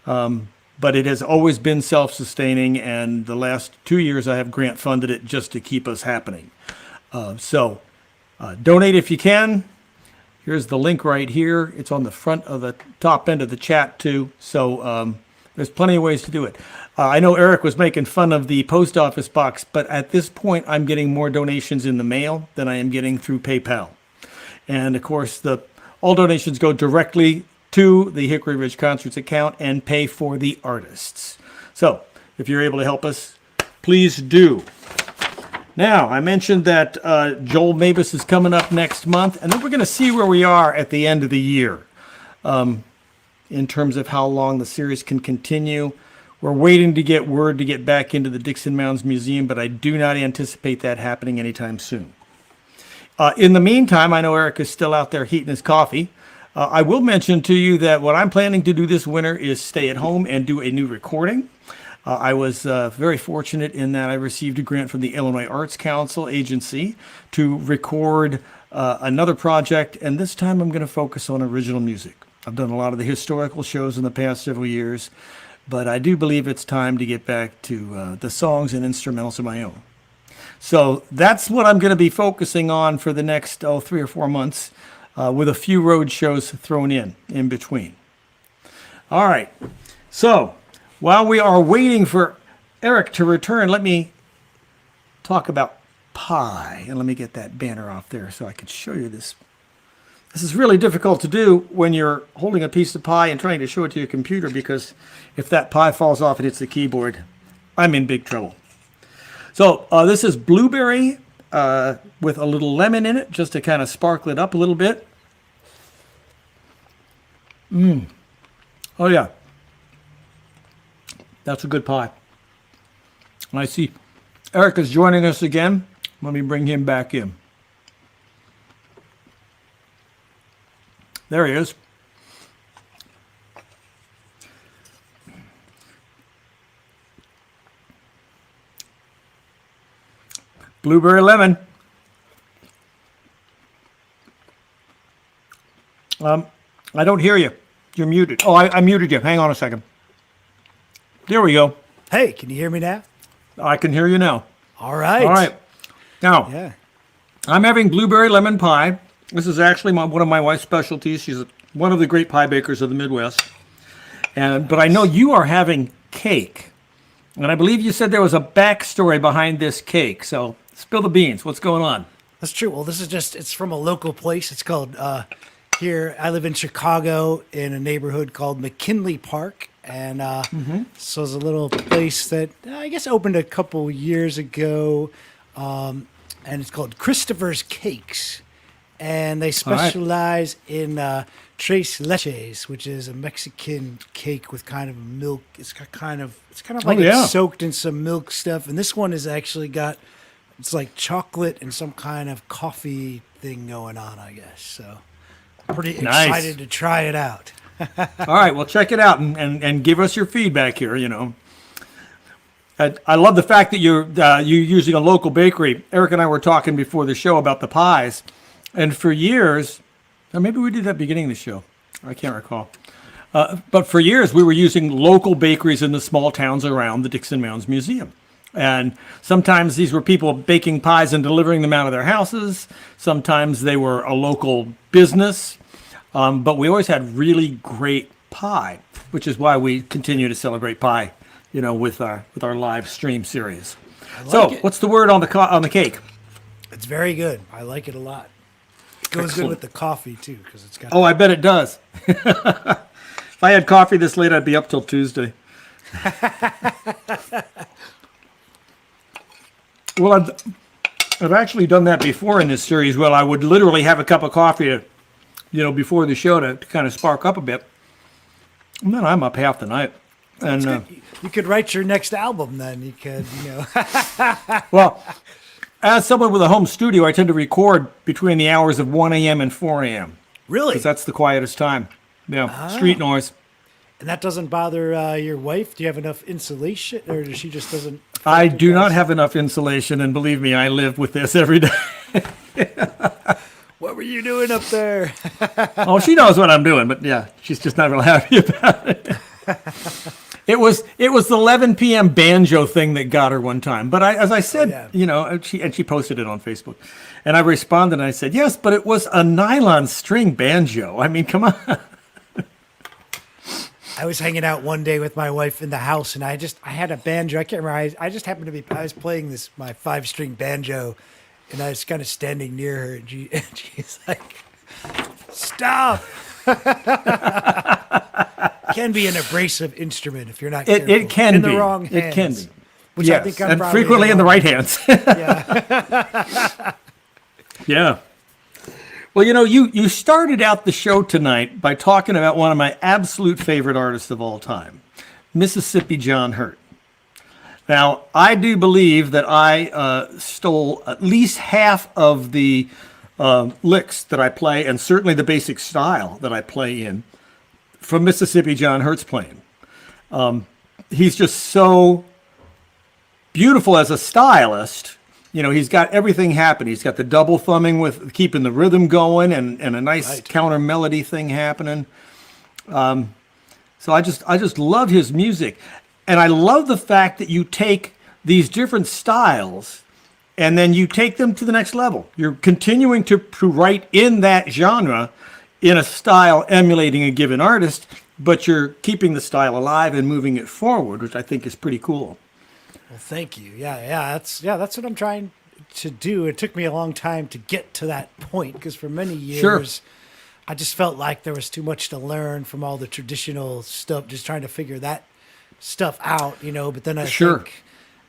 but it has always been self-sustaining, and the last 2 years I have grant funded it just to keep us happening. So donate if you can. Here's the link right here. It's on the front of the top end of the chat too. So there's plenty of ways to do it. I know Eric was making fun of the post office box, but at this point I'm getting more donations in the mail than I am getting through PayPal. And of course, all donations go directly to the Hickory Ridge Concerts account and pay for the artists. So if you're able to help us, please do. Now, I mentioned that Joel Mavis is coming up next month, and then we're going to see where we are at the end of the year in terms of how long the series can continue. We're waiting to get word to get back into the Dixon Mounds Museum, but I do not anticipate that happening anytime soon. In the meantime, I know Eric is still out there heating his coffee. I will mention to you that what I'm planning to do this winter is stay at home and do a new recording. I was very fortunate in that I received a grant from the Illinois Arts Council agency to record another project, and this time I'm going to focus on original music. I've done a lot of the historical shows in the past several years, but I do believe it's time to get back to the songs and instrumentals of my own. So that's what I'm going to be focusing on for the next 3 or 4 months, with a few road shows thrown in between. All right, so while we are waiting for Eric to return, let me talk about pie. And let me get that banner off there so I can show you this. This is really difficult to do when you're holding a piece of pie and trying to show it to your computer, because if that pie falls off and hits the keyboard, I'm in big trouble. So this is blueberry with a little lemon in it, just to kind of sparkle it up a little bit. Oh, yeah. That's a good pie. I see Eric is joining us again. Let me bring him back in. There he is. Blueberry lemon. I don't hear you. You're muted. Oh, I muted you. Hang on a second. There we go. Hey, can you hear me now? I can hear you now. All right. All right. Now, Yeah. I'm having blueberry lemon pie. This is actually one of my wife's specialties. She's one of the great pie bakers of the Midwest. But I know you are having cake. And I believe you said there was a backstory behind this cake. So spill the beans. What's going on? That's true. Well, this is it's from a local place. It's called, here, I live in Chicago in a neighborhood called McKinley Park. And so it's a little place that I guess opened a couple years ago. And it's called Christopher's Cakes. And they specialize in tres leches, which is a Mexican cake with kind of milk. It's kind of like it's soaked in some milk stuff. And this one is actually it's like chocolate and some kind of coffee thing going on, I guess. So pretty excited to try it out. All right, well, check it out and give us your feedback here, I love the fact that you're using a local bakery. Eric and I were talking before the show about the pies, and for years, or maybe we did that beginning of the show. I can't recall. But for years, we were using local bakeries in the small towns around the Dixon Mounds Museum. And sometimes these were people baking pies and delivering them out of their houses. Sometimes they were a local business. But we always had really great pie, which is why we continue to celebrate pie, with our live stream series. What's the word on the cake? It's very good. I like it a lot. It goes good with the coffee too, because it's got. Oh, I bet it does. If I had coffee this late, I'd be up till Tuesday. Well, I've actually done that before in this series. Well, I would literally have a cup of coffee, before the show to kind of spark up a bit. And then I'm up half the night. And you could write your next album then. You could, Well, as someone with a home studio, I tend to record between the hours of 1 a.m. and 4 a.m. Really? Because that's the quietest time. Yeah, street noise. And that doesn't bother your wife? Do you have enough insulation, or does she just doesn't? I do not have enough insulation, and believe me, I live with this every day. What were you doing up there? Oh, she knows what I'm doing, but yeah, she's just not real happy about it. It was the 11 p.m. banjo thing that got her one time. But as I said, she posted it on Facebook, and I responded and I said, yes, but it was a nylon string banjo. I mean, come on. I was hanging out one day with my wife in the house, and I had a banjo. I can't remember. I just happened to be. I was playing my 5-string banjo, and I was kind of standing near her, and she's like, "Stop!" Can be an abrasive instrument if you're not careful. It can in be the wrong hands. It can be. Which yes, I think I'm and probably frequently in the right hands. Yeah. Yeah. Well, you started out the show tonight by talking about one of my absolute favorite artists of all time, Mississippi John Hurt. Now, I do believe that I stole at least half of the licks that I play, and certainly the basic style that I play in, from Mississippi John Hurt's playing. He's just so beautiful as a stylist. He's got everything happening. He's got the double thumbing with keeping the rhythm going and a nice counter melody thing happening. So I just love his music. And I love the fact that you take these different styles and then you take them to the next level. You're continuing to write in that genre in a style emulating a given artist, but you're keeping the style alive and moving it forward, which I think is pretty cool. Well, thank you. That's what I'm trying to do. It took me a long time to get to that point because for many years, I just felt like there was too much to learn from all the traditional stuff, just trying to figure that stuff out, But then I think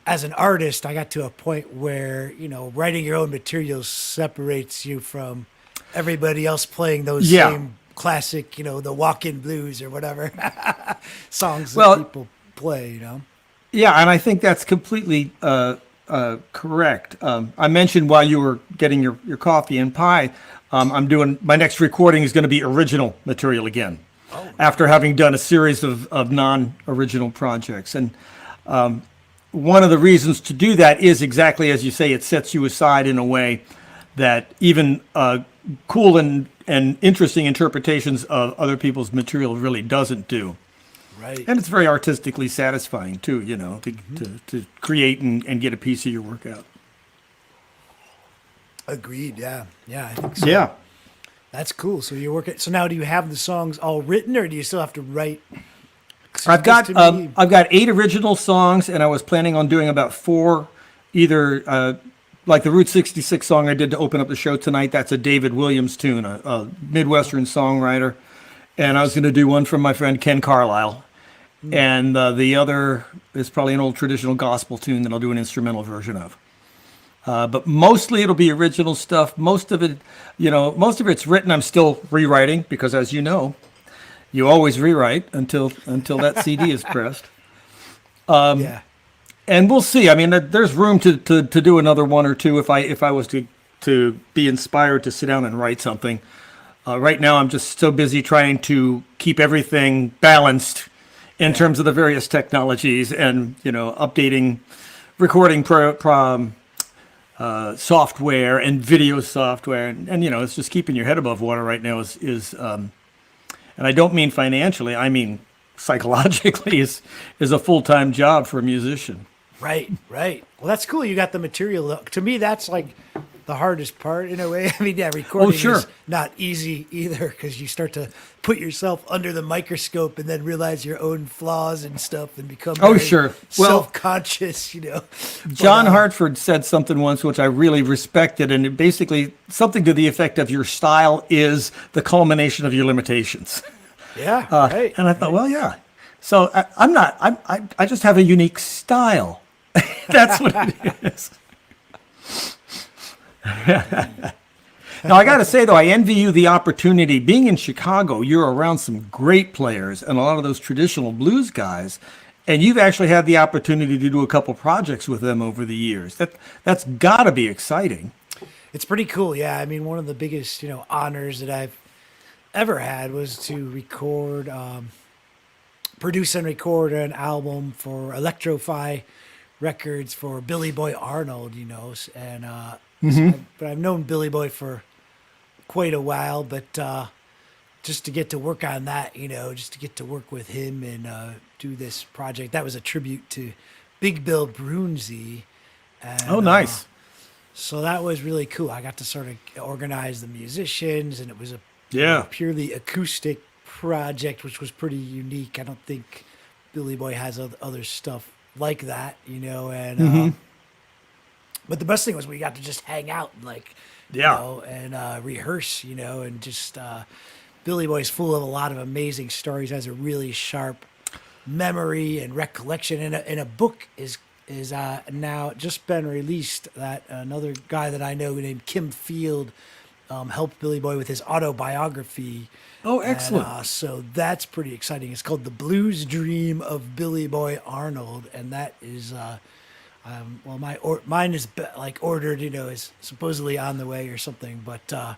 as an artist, I got to a point where, writing your own materials separates you from everybody else playing those same classic, the walk-in blues or whatever songs that people play, Yeah, and I think that's completely correct. I mentioned while you were getting your coffee and pie, I'm doing my next recording is going to be original material again, after having done a series of non-original projects. And one of the reasons to do that is exactly as you say, it sets you aside in a way that even cool and interesting interpretations of other people's material really doesn't do. Right. And it's very artistically satisfying too, to create and get a piece of your work out. Agreed. Yeah, I think so. Yeah, that's cool. So you're working. So now, do you have the songs all written, or do you still have to write? I've got 8 original songs, and I was planning on doing about 4, either like the Route 66 song I did to open up the show tonight. That's a David Williams tune, a Midwestern songwriter, and I was going to do one from my friend Ken Carlisle. And the other is probably an old traditional gospel tune that I'll do an instrumental version of. But mostly it'll be original stuff. Most of it's written. I'm still rewriting because, as you know, you always rewrite until that CD is pressed. And we'll see. I mean, there's room to do another one or two if I was to be inspired to sit down and write something. Right now, I'm just so busy trying to keep everything balanced in terms of the various technologies and, updating recording software and video software. And, it's just keeping your head above water right now and I don't mean financially, I mean psychologically is a full-time job for a musician. Right. Well, that's cool. You got the material. To me, that's like the hardest part in a way. I mean, recording is not easy either because you start to put yourself under the microscope and then realize your own flaws and stuff and become self-conscious, John Hartford said something once which I really respected, and it basically something to the effect of your style is the culmination of your limitations. Yeah, right. And I thought, well, yeah. So I just have a unique style. That's what it is. Now, I got to say, though, I envy you the opportunity. Being in Chicago, you're around some great players and a lot of those traditional blues guys, and you've actually had the opportunity to do a couple projects with them over the years. That's got to be exciting. It's pretty cool, yeah. I mean, one of the biggest, honors that I've ever had was to produce and record an album for Electro-Fi Records for Billy Boy Arnold, and but I've known Billy Boy for quite a while, but just to get to work on that, just to get to work with him and do this project, that was a tribute to Big Bill Brunzi. And, nice. So that was really cool. I got to sort of organize the musicians, and it was a purely acoustic project, which was pretty unique. I don't think Billy Boy has other stuff like that, and but the best thing was we got to just hang out and and rehearse, and just Billy Boy's full of a lot of amazing stories, has a really sharp memory and recollection, and a book is now just been released that another guy that I know named Kim Field helped Billy Boy with his autobiography. Oh, excellent. And, so that's pretty exciting. It's called The Blues Dream of Billy Boy Arnold, and that is mine is ordered, is supposedly on the way or something, but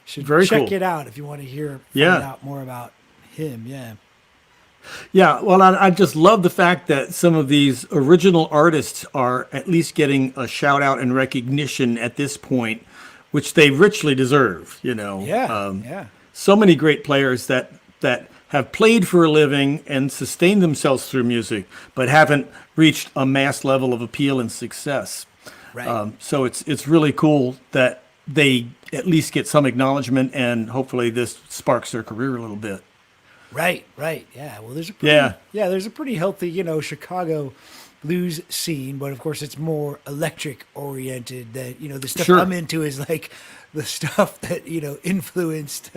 should check it out if you want to find out more about him. Yeah, well, I just love the fact that some of these original artists are at least getting a shout out and recognition at this point, which they richly deserve, So many great players that have played for a living and sustained themselves through music, but haven't reached a mass level of appeal and success. Right. So it's really cool that they at least get some acknowledgement, and hopefully this sparks their career a little bit. Right. Yeah. Well, there's a pretty healthy, Chicago blues scene, but of course it's more electric oriented. That the stuff I'm into is like the stuff that influenced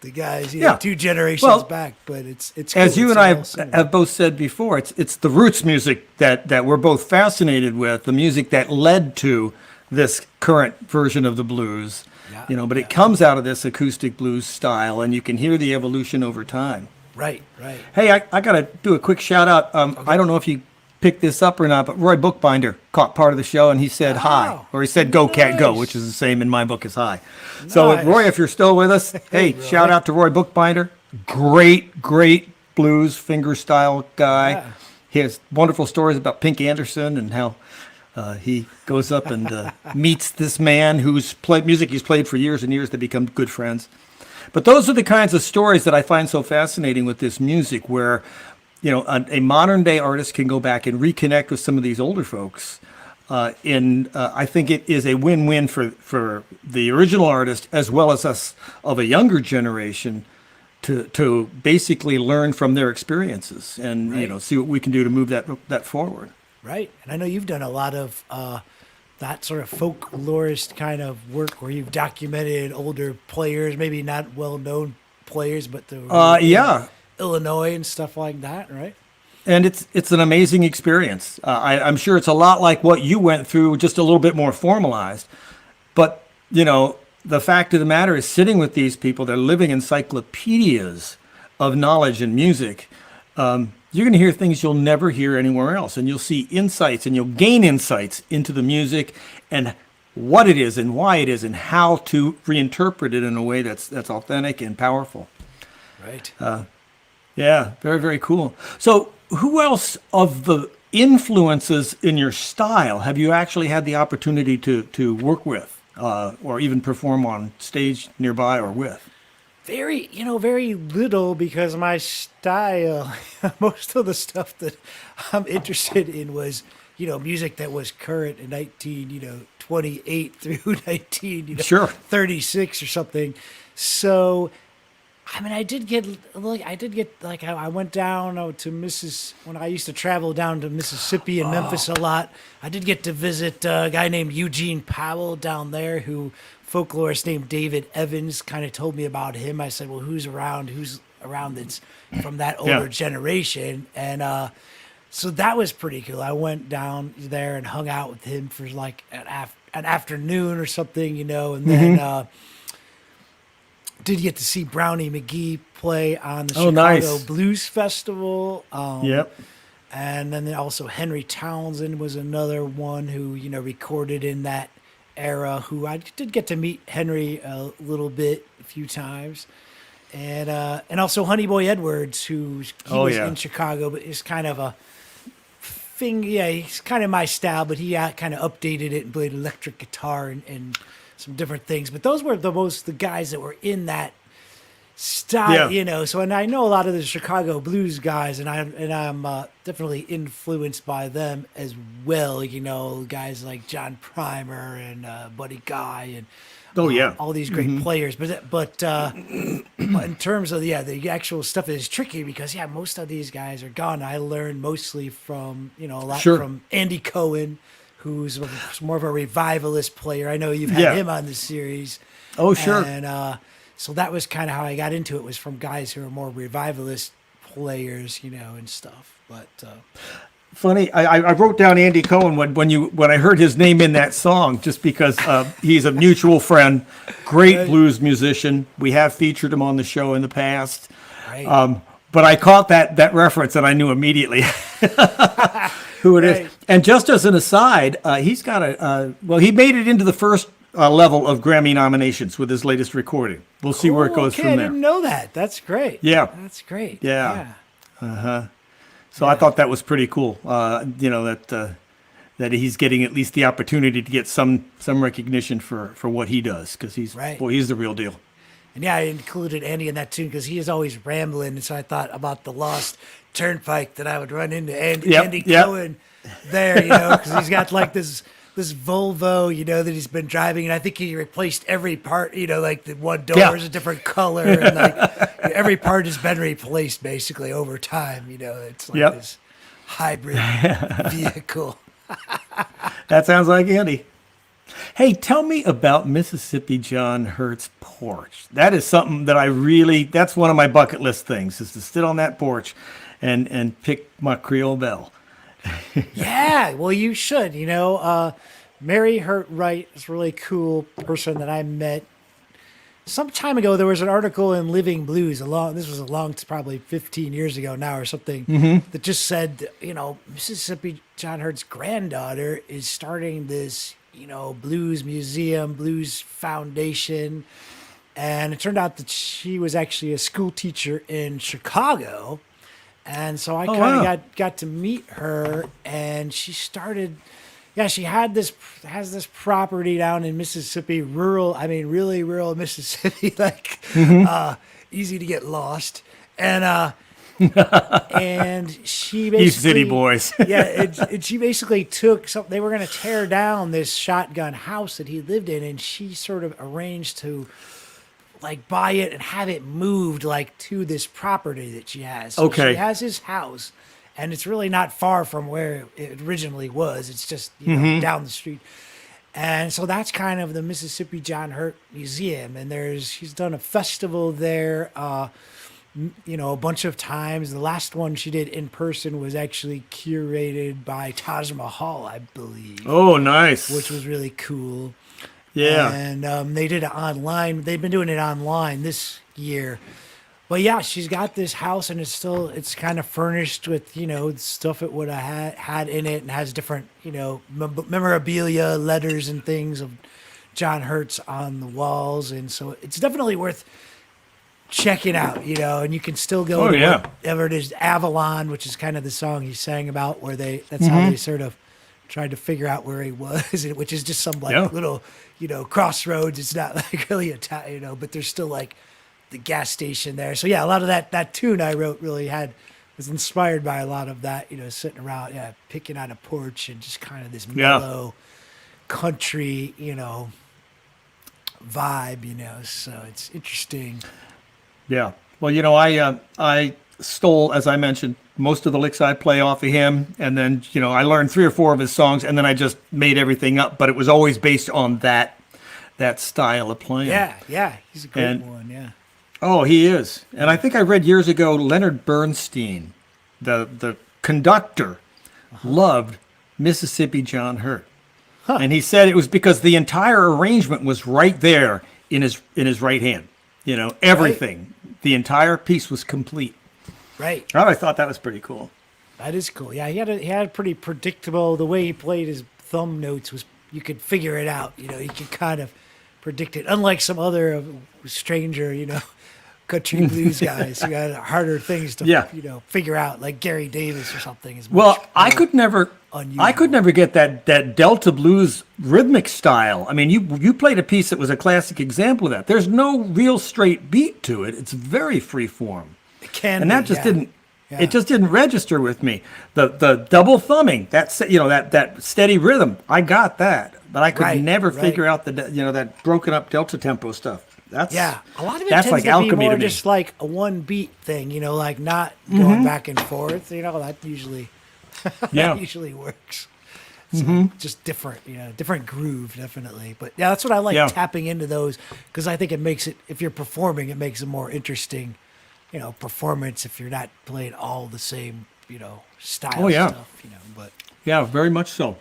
the guys 2 generations back. But it's cool. As you and I have both said before, it's the roots music that we're both fascinated with, the music that led to this current version of the blues. But it comes out of this acoustic blues style, and you can hear the evolution over time. Right. Hey, I got to do a quick shout out. I don't know if you picked this up or not, but Roy Bookbinder caught part of the show, and he said hi, or he said go, cat, go, which is the same in my book as hi. Nice. So Roy, if you're still with us, hey, shout out to Roy Bookbinder. Great blues fingerstyle guy. Yeah. He has wonderful stories about Pink Anderson and how he goes up and meets this man whose music he's played for years and years. They become good friends. But those are the kinds of stories that I find so fascinating with this music, where a modern day artist can go back and reconnect with some of these older folks. I think it is a win-win for the original artist as well as us of a younger generation to basically learn from their experiences and see what we can do to move that forward. Right. And I know you've done a lot of that sort of folklorist kind of work where you've documented older players, maybe not well-known players, but Illinois and stuff like that, right? And it's an amazing experience. I'm sure it's a lot like what you went through, just a little bit more formalized. But, the fact of the matter is, sitting with these people, they're living encyclopedias of knowledge and music. You're going to hear things you'll never hear anywhere else, and you'll see insights, and you'll gain insights into the music and what it is and why it is and how to reinterpret it in a way that's authentic and powerful. Right. Yeah, very, very cool. So who else of the influences in your style have you actually had the opportunity to work with or even perform on stage nearby or with? Very, very little, because my style, most of the stuff that I'm interested in was, music that was current in 1928 through 1936 or something. So, I mean, I went down to when I used to travel down to Mississippi and Memphis a lot. I did get to visit a guy named Eugene Powell down there, who folklorist named David Evans kind of told me about him. I said, well, who's around that's from that older generation? And so that was pretty cool. I went down there and hung out with him for like an afternoon or something, and then did get to see Brownie McGee play on the Chicago Blues Festival. Yep. And then also Henry Townsend was another one who, recorded in that era, who I did get to meet Henry a few times. And also Honey Boy Edwards, he was in Chicago, but is kind of a thing. Yeah, he's kind of my style, but he kind of updated it and played electric guitar and some different things. But those were the guys that were in that style, So, and I know a lot of the Chicago blues guys, and I'm definitely influenced by them as well. Guys like John Primer and Buddy Guy and all these great players. But in terms of the actual stuff is tricky, because most of these guys are gone. I learned mostly from a lot from Andy Cohen, who's more of a revivalist player. I know you've had him on the series. Oh, sure. And so that was kind of how I got into it, was from guys who are more revivalist players, and stuff. But funny, I wrote down Andy Cohen when I heard his name in that song, just because he's a mutual friend, great blues musician. We have featured him on the show in the past. Right. But I caught that reference and I knew immediately who it is. And just as an aside, he's got he made it into the first level of Grammy nominations with his latest recording. We'll see where it goes from there. I didn't know that. That's great. Yeah. That's great. Yeah. So I thought that was pretty cool. That he's getting at least the opportunity to get some recognition for what he does, because he's the real deal. And I included Andy in that tune because he is always rambling, and so I thought about the lost turnpike that I would run into Andy Cohen there, because he's got like this Volvo, that he's been driving, and I think he replaced every part, like the one door is a different color, and like every part has been replaced basically over time. It's like this hybrid vehicle. That sounds like Andy. Hey, tell me about Mississippi John Hurt's porch. That is something that that's one of my bucket list things, is to sit on that porch and pick my Creole bell. Yeah, well, you should. Mary Hurt Wright is a really cool person that I met some time ago. There was an article in Living Blues probably 15 years ago now or something, that just said, Mississippi John Hurt's granddaughter is starting this, blues museum, blues foundation. And it turned out that she was actually a school teacher in Chicago. And so I kind of got to meet her, and she started, she has this property down in Mississippi, really rural Mississippi, like easy to get lost. And and she basically, you city boys. and she basically took something. They were going to tear down this shotgun house that he lived in, and she sort of arranged to buy it and have it moved to this property that she has. So she has his house, and it's really not far from where it originally was. It's just down the street. And so that's kind of the Mississippi John Hurt Museum. And she's done a festival there, a bunch of times. The last one she did in person was actually curated by Taj Mahal, I believe. Oh, nice. Which was really cool. Yeah. And they did it online. They've been doing it online this year. But yeah, she's got this house, and it's kind of furnished with, stuff it would have had in it, and has different, memorabilia, letters and things of John Hurt's on the walls. And so it's definitely worth checking out, and you can still go to whatever it is, Avalon, which is kind of the song he sang about, where that's how they sort of tried to figure out where he was, which is just some little, crossroads. It's not like really but there's still like the gas station there. So yeah, a lot of that tune I wrote was inspired by a lot of that, sitting around, picking on a porch and just kind of this mellow country, vibe, so it's interesting. Yeah. Well, I stole, as I mentioned, most of the licks I play off of him, and then, I learned 3 or 4 of his songs, and then I just made everything up, but it was always based on that style of playing. Yeah, he's a great one, yeah. Oh, he is. And I think I read years ago, Leonard Bernstein, the conductor, loved Mississippi John Hurt. Huh. And he said it was because the entire arrangement was right there in his right hand. Everything. Right. The entire piece was complete. Right. I thought that was pretty cool. That is cool. Yeah, he had a pretty predictable, the way he played his thumb notes was, you could figure it out. You could kind of predict it. Unlike some other stranger, country blues guys who had harder things to figure out, like Gary Davis or something. I could never get that Delta blues rhythmic style. I mean, you played a piece that was a classic example of that. There's no real straight beat to it. It's very free form. It can, and that just didn't. Yeah. It just didn't register with me. The double thumbing, that steady rhythm. I got that, but I could never figure out that broken up Delta tempo stuff. A lot of it tends like to alchemy be more to me. just like a one beat thing, like not going back and forth. That usually usually works. So just different, different groove, definitely. But yeah, that's what I like tapping into those, because I think it makes it, if you're performing, it makes a more interesting, performance if you're not playing all the same, style stuff. But yeah, very much so.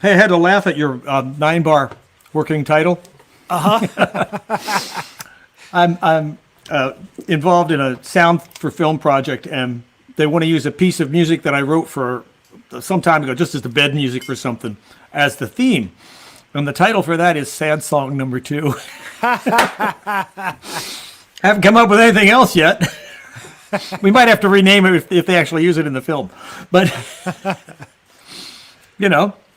Hey, I had to laugh at your 9-bar working title. I'm involved in a sound for film project, and they want to use a piece of music that I wrote for some time ago, just as the bed music for something, as the theme. And the title for that is Sad Song Number 2. Haven't come up with anything else yet. We might have to rename it if they actually use it in the film. But,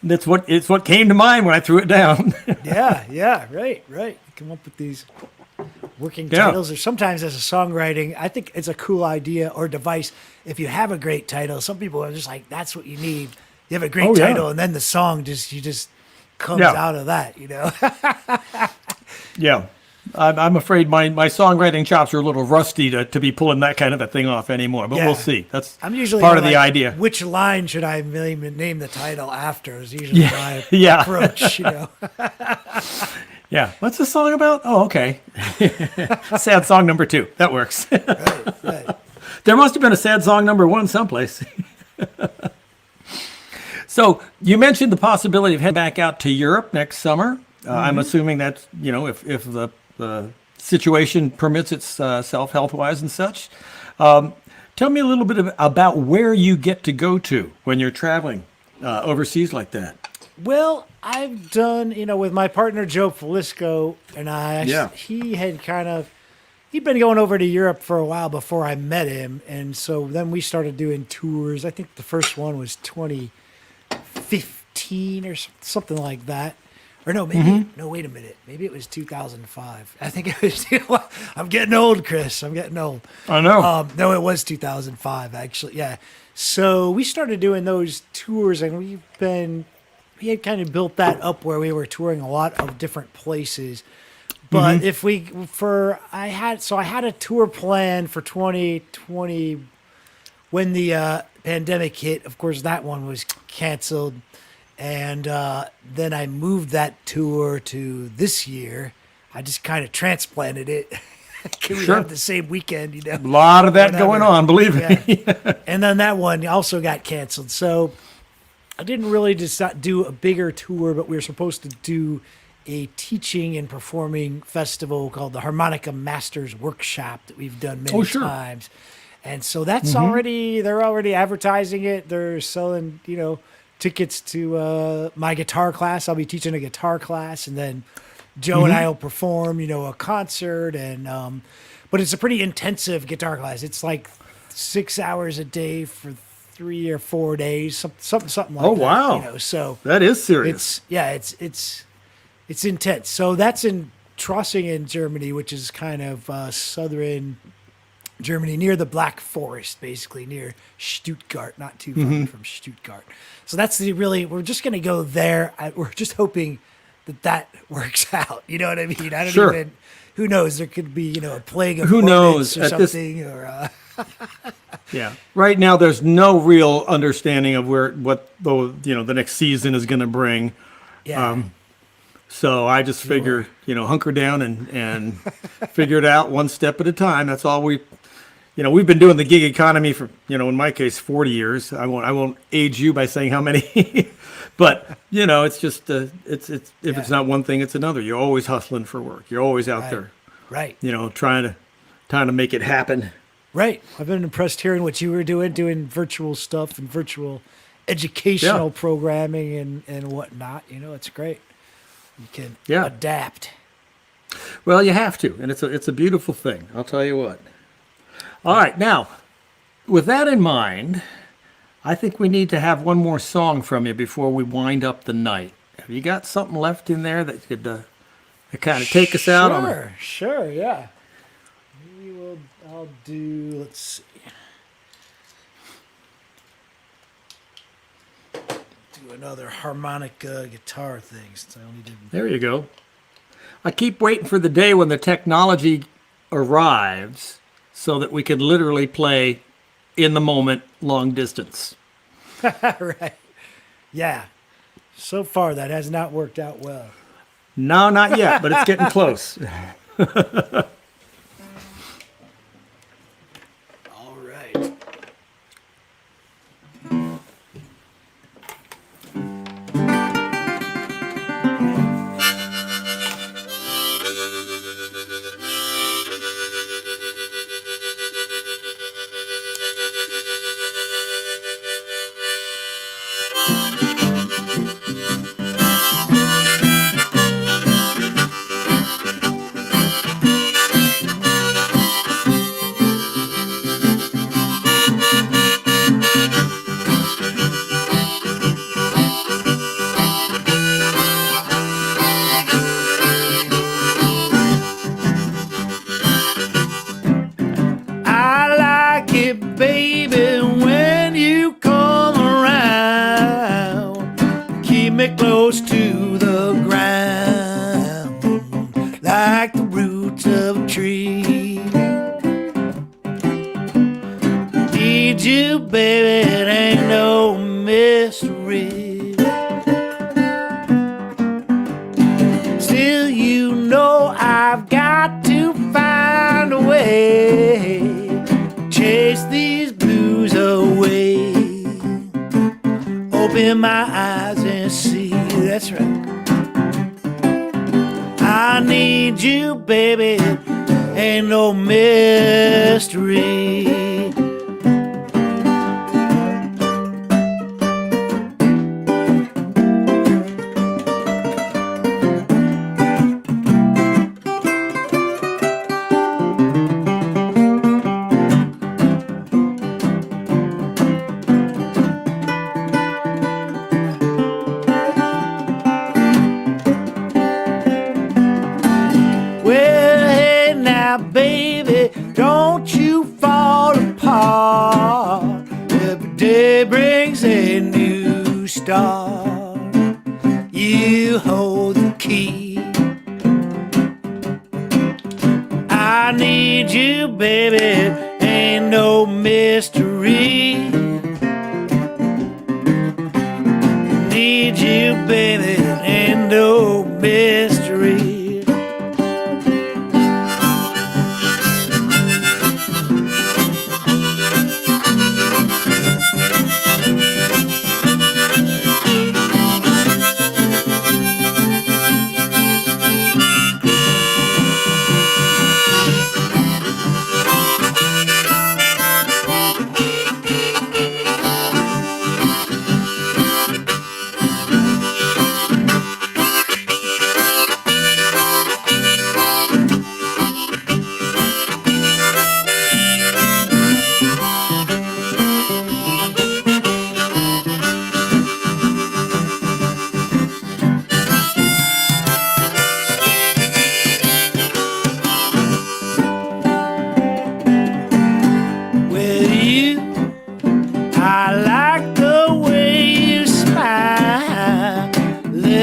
it's what came to mind when I threw it down. yeah, right. Come up with these working titles, or sometimes as a songwriting, I think it's a cool idea or device. If you have a great title, some people are just like, that's what you need. You have a great title, and then the song just comes out of that, Yeah. I'm afraid my songwriting chops are a little rusty to be pulling that kind of a thing off anymore, but we'll see. That's I'm usually part of the idea. Which line should I name the title after is usually my approach, Yeah. What's the song about? Oh, okay. Sad Song Number 2. That works. Right. There must have been a Sad Song Number 1 someplace. So you mentioned the possibility of heading back out to Europe next summer. I'm assuming that, if the situation permits itself health-wise and such. Tell me a little bit about where you get to go to when you're traveling overseas like that. Well, I've done, with my partner Joe Falisco and I, he'd been going over to Europe for a while before I met him. And so then we started doing tours. I think the first one was 2015 or something like that. Or no, maybe, no, wait a minute. Maybe it was 2005. I think it was, I'm getting old, Chris. I'm getting old. I know. No, it was 2005, actually. Yeah. So we started doing those tours, and we had kind of built that up where we were touring a lot of different places. But I had a tour plan for 2020 when the pandemic hit. Of course, that one was canceled. And then I moved that tour to this year. I just kind of transplanted it. Can we have the same weekend, A lot of that going on, believe me. And then that one also got canceled. So I didn't really just do a bigger tour, but we were supposed to do a teaching and performing festival called the Harmonica Masters Workshop that we've done many times. And so that's they're already advertising it. They're selling, tickets to my guitar class. I'll be teaching a guitar class, and then Joe and I will perform, a concert. And but it's a pretty intensive guitar class. It's like 6 hours a day for 3 or 4 days, something like that. Oh wow! So that is serious. It's intense. So that's in Trossingen, Germany, which is kind of southern Germany, near the Black Forest, basically near Stuttgart, not too far from Stuttgart. So that's we're just going to go there. We're just hoping that works out. You know what I mean? I don't even, who knows? There could be, a plague of hornets or something. Yeah. Right now, there's no real understanding of what the next season is going to bring. Yeah. So I just figure, hunker down and figure it out one step at a time. That's all we've been doing the gig economy for, in my case, 40 years. I won't age you by saying how many, but it's just, if it's not one thing, it's another. You're always hustling for work. You're always out there, right? Trying to make it happen. Right. I've been impressed hearing what you were doing virtual stuff and virtual educational programming and whatnot. It's great. You can adapt. Well, you have to, and it's a beautiful thing. I'll tell you what. All right, now, with that in mind, I think we need to have one more song from you before we wind up the night. Have you got something left in there that could kind of take us out on? Sure, yeah. I'll do. Let's see. Do another harmonica guitar thing since I only did. There you go. I keep waiting for the day when the technology arrives so that we can literally play in the moment, long distance. Right. Yeah. So far, that has not worked out well. No, not yet, but it's getting close. All right. Close to the ground, like the roots of a tree. Need you, baby, it ain't no mystery. Still, I've got to find a way, chase these blues away. Open my eyes and see, that's right. I need you, baby, ain't no mystery. You hold the key. I need you, baby, ain't no mystery. Need you, baby, ain't no mystery.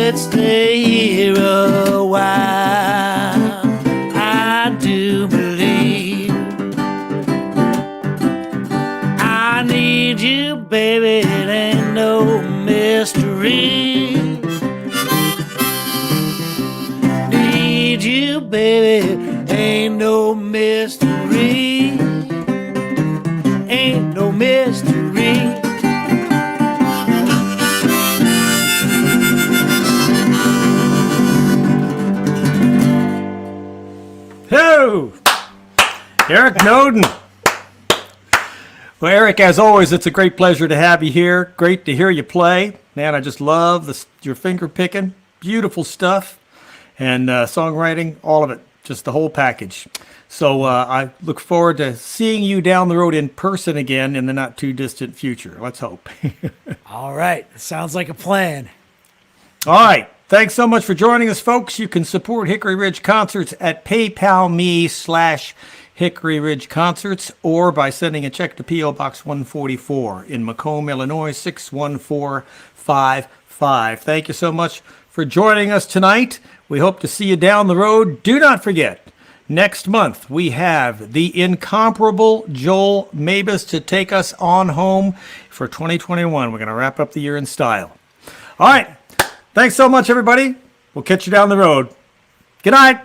could stay here a while. I do believe I need you, baby. It ain't no mystery. Need you, baby. Ain't no mystery. Ain't no mystery. Ho! Eric Noden. Well, Eric, as always, it's a great pleasure to have you here. Great to hear you play. Man, I just love your finger picking. Beautiful stuff. And songwriting, all of it. Just the whole package. So I look forward to seeing you down the road in person again in the not too distant future. Let's hope. All right. Sounds like a plan. All right. Thanks so much for joining us, folks. You can support Hickory Ridge Concerts at PayPal.me/Hickory Ridge Concerts or by sending a check to P.O. Box 144 in Macomb, Illinois, 61455. Thank you so much for joining us tonight. We hope to see you down the road. Do not forget, next month we have the incomparable Joel Mabus to take us on home for 2021. We're going to wrap up the year in style. All right. Thanks so much, everybody. We'll catch you down the road. Good night.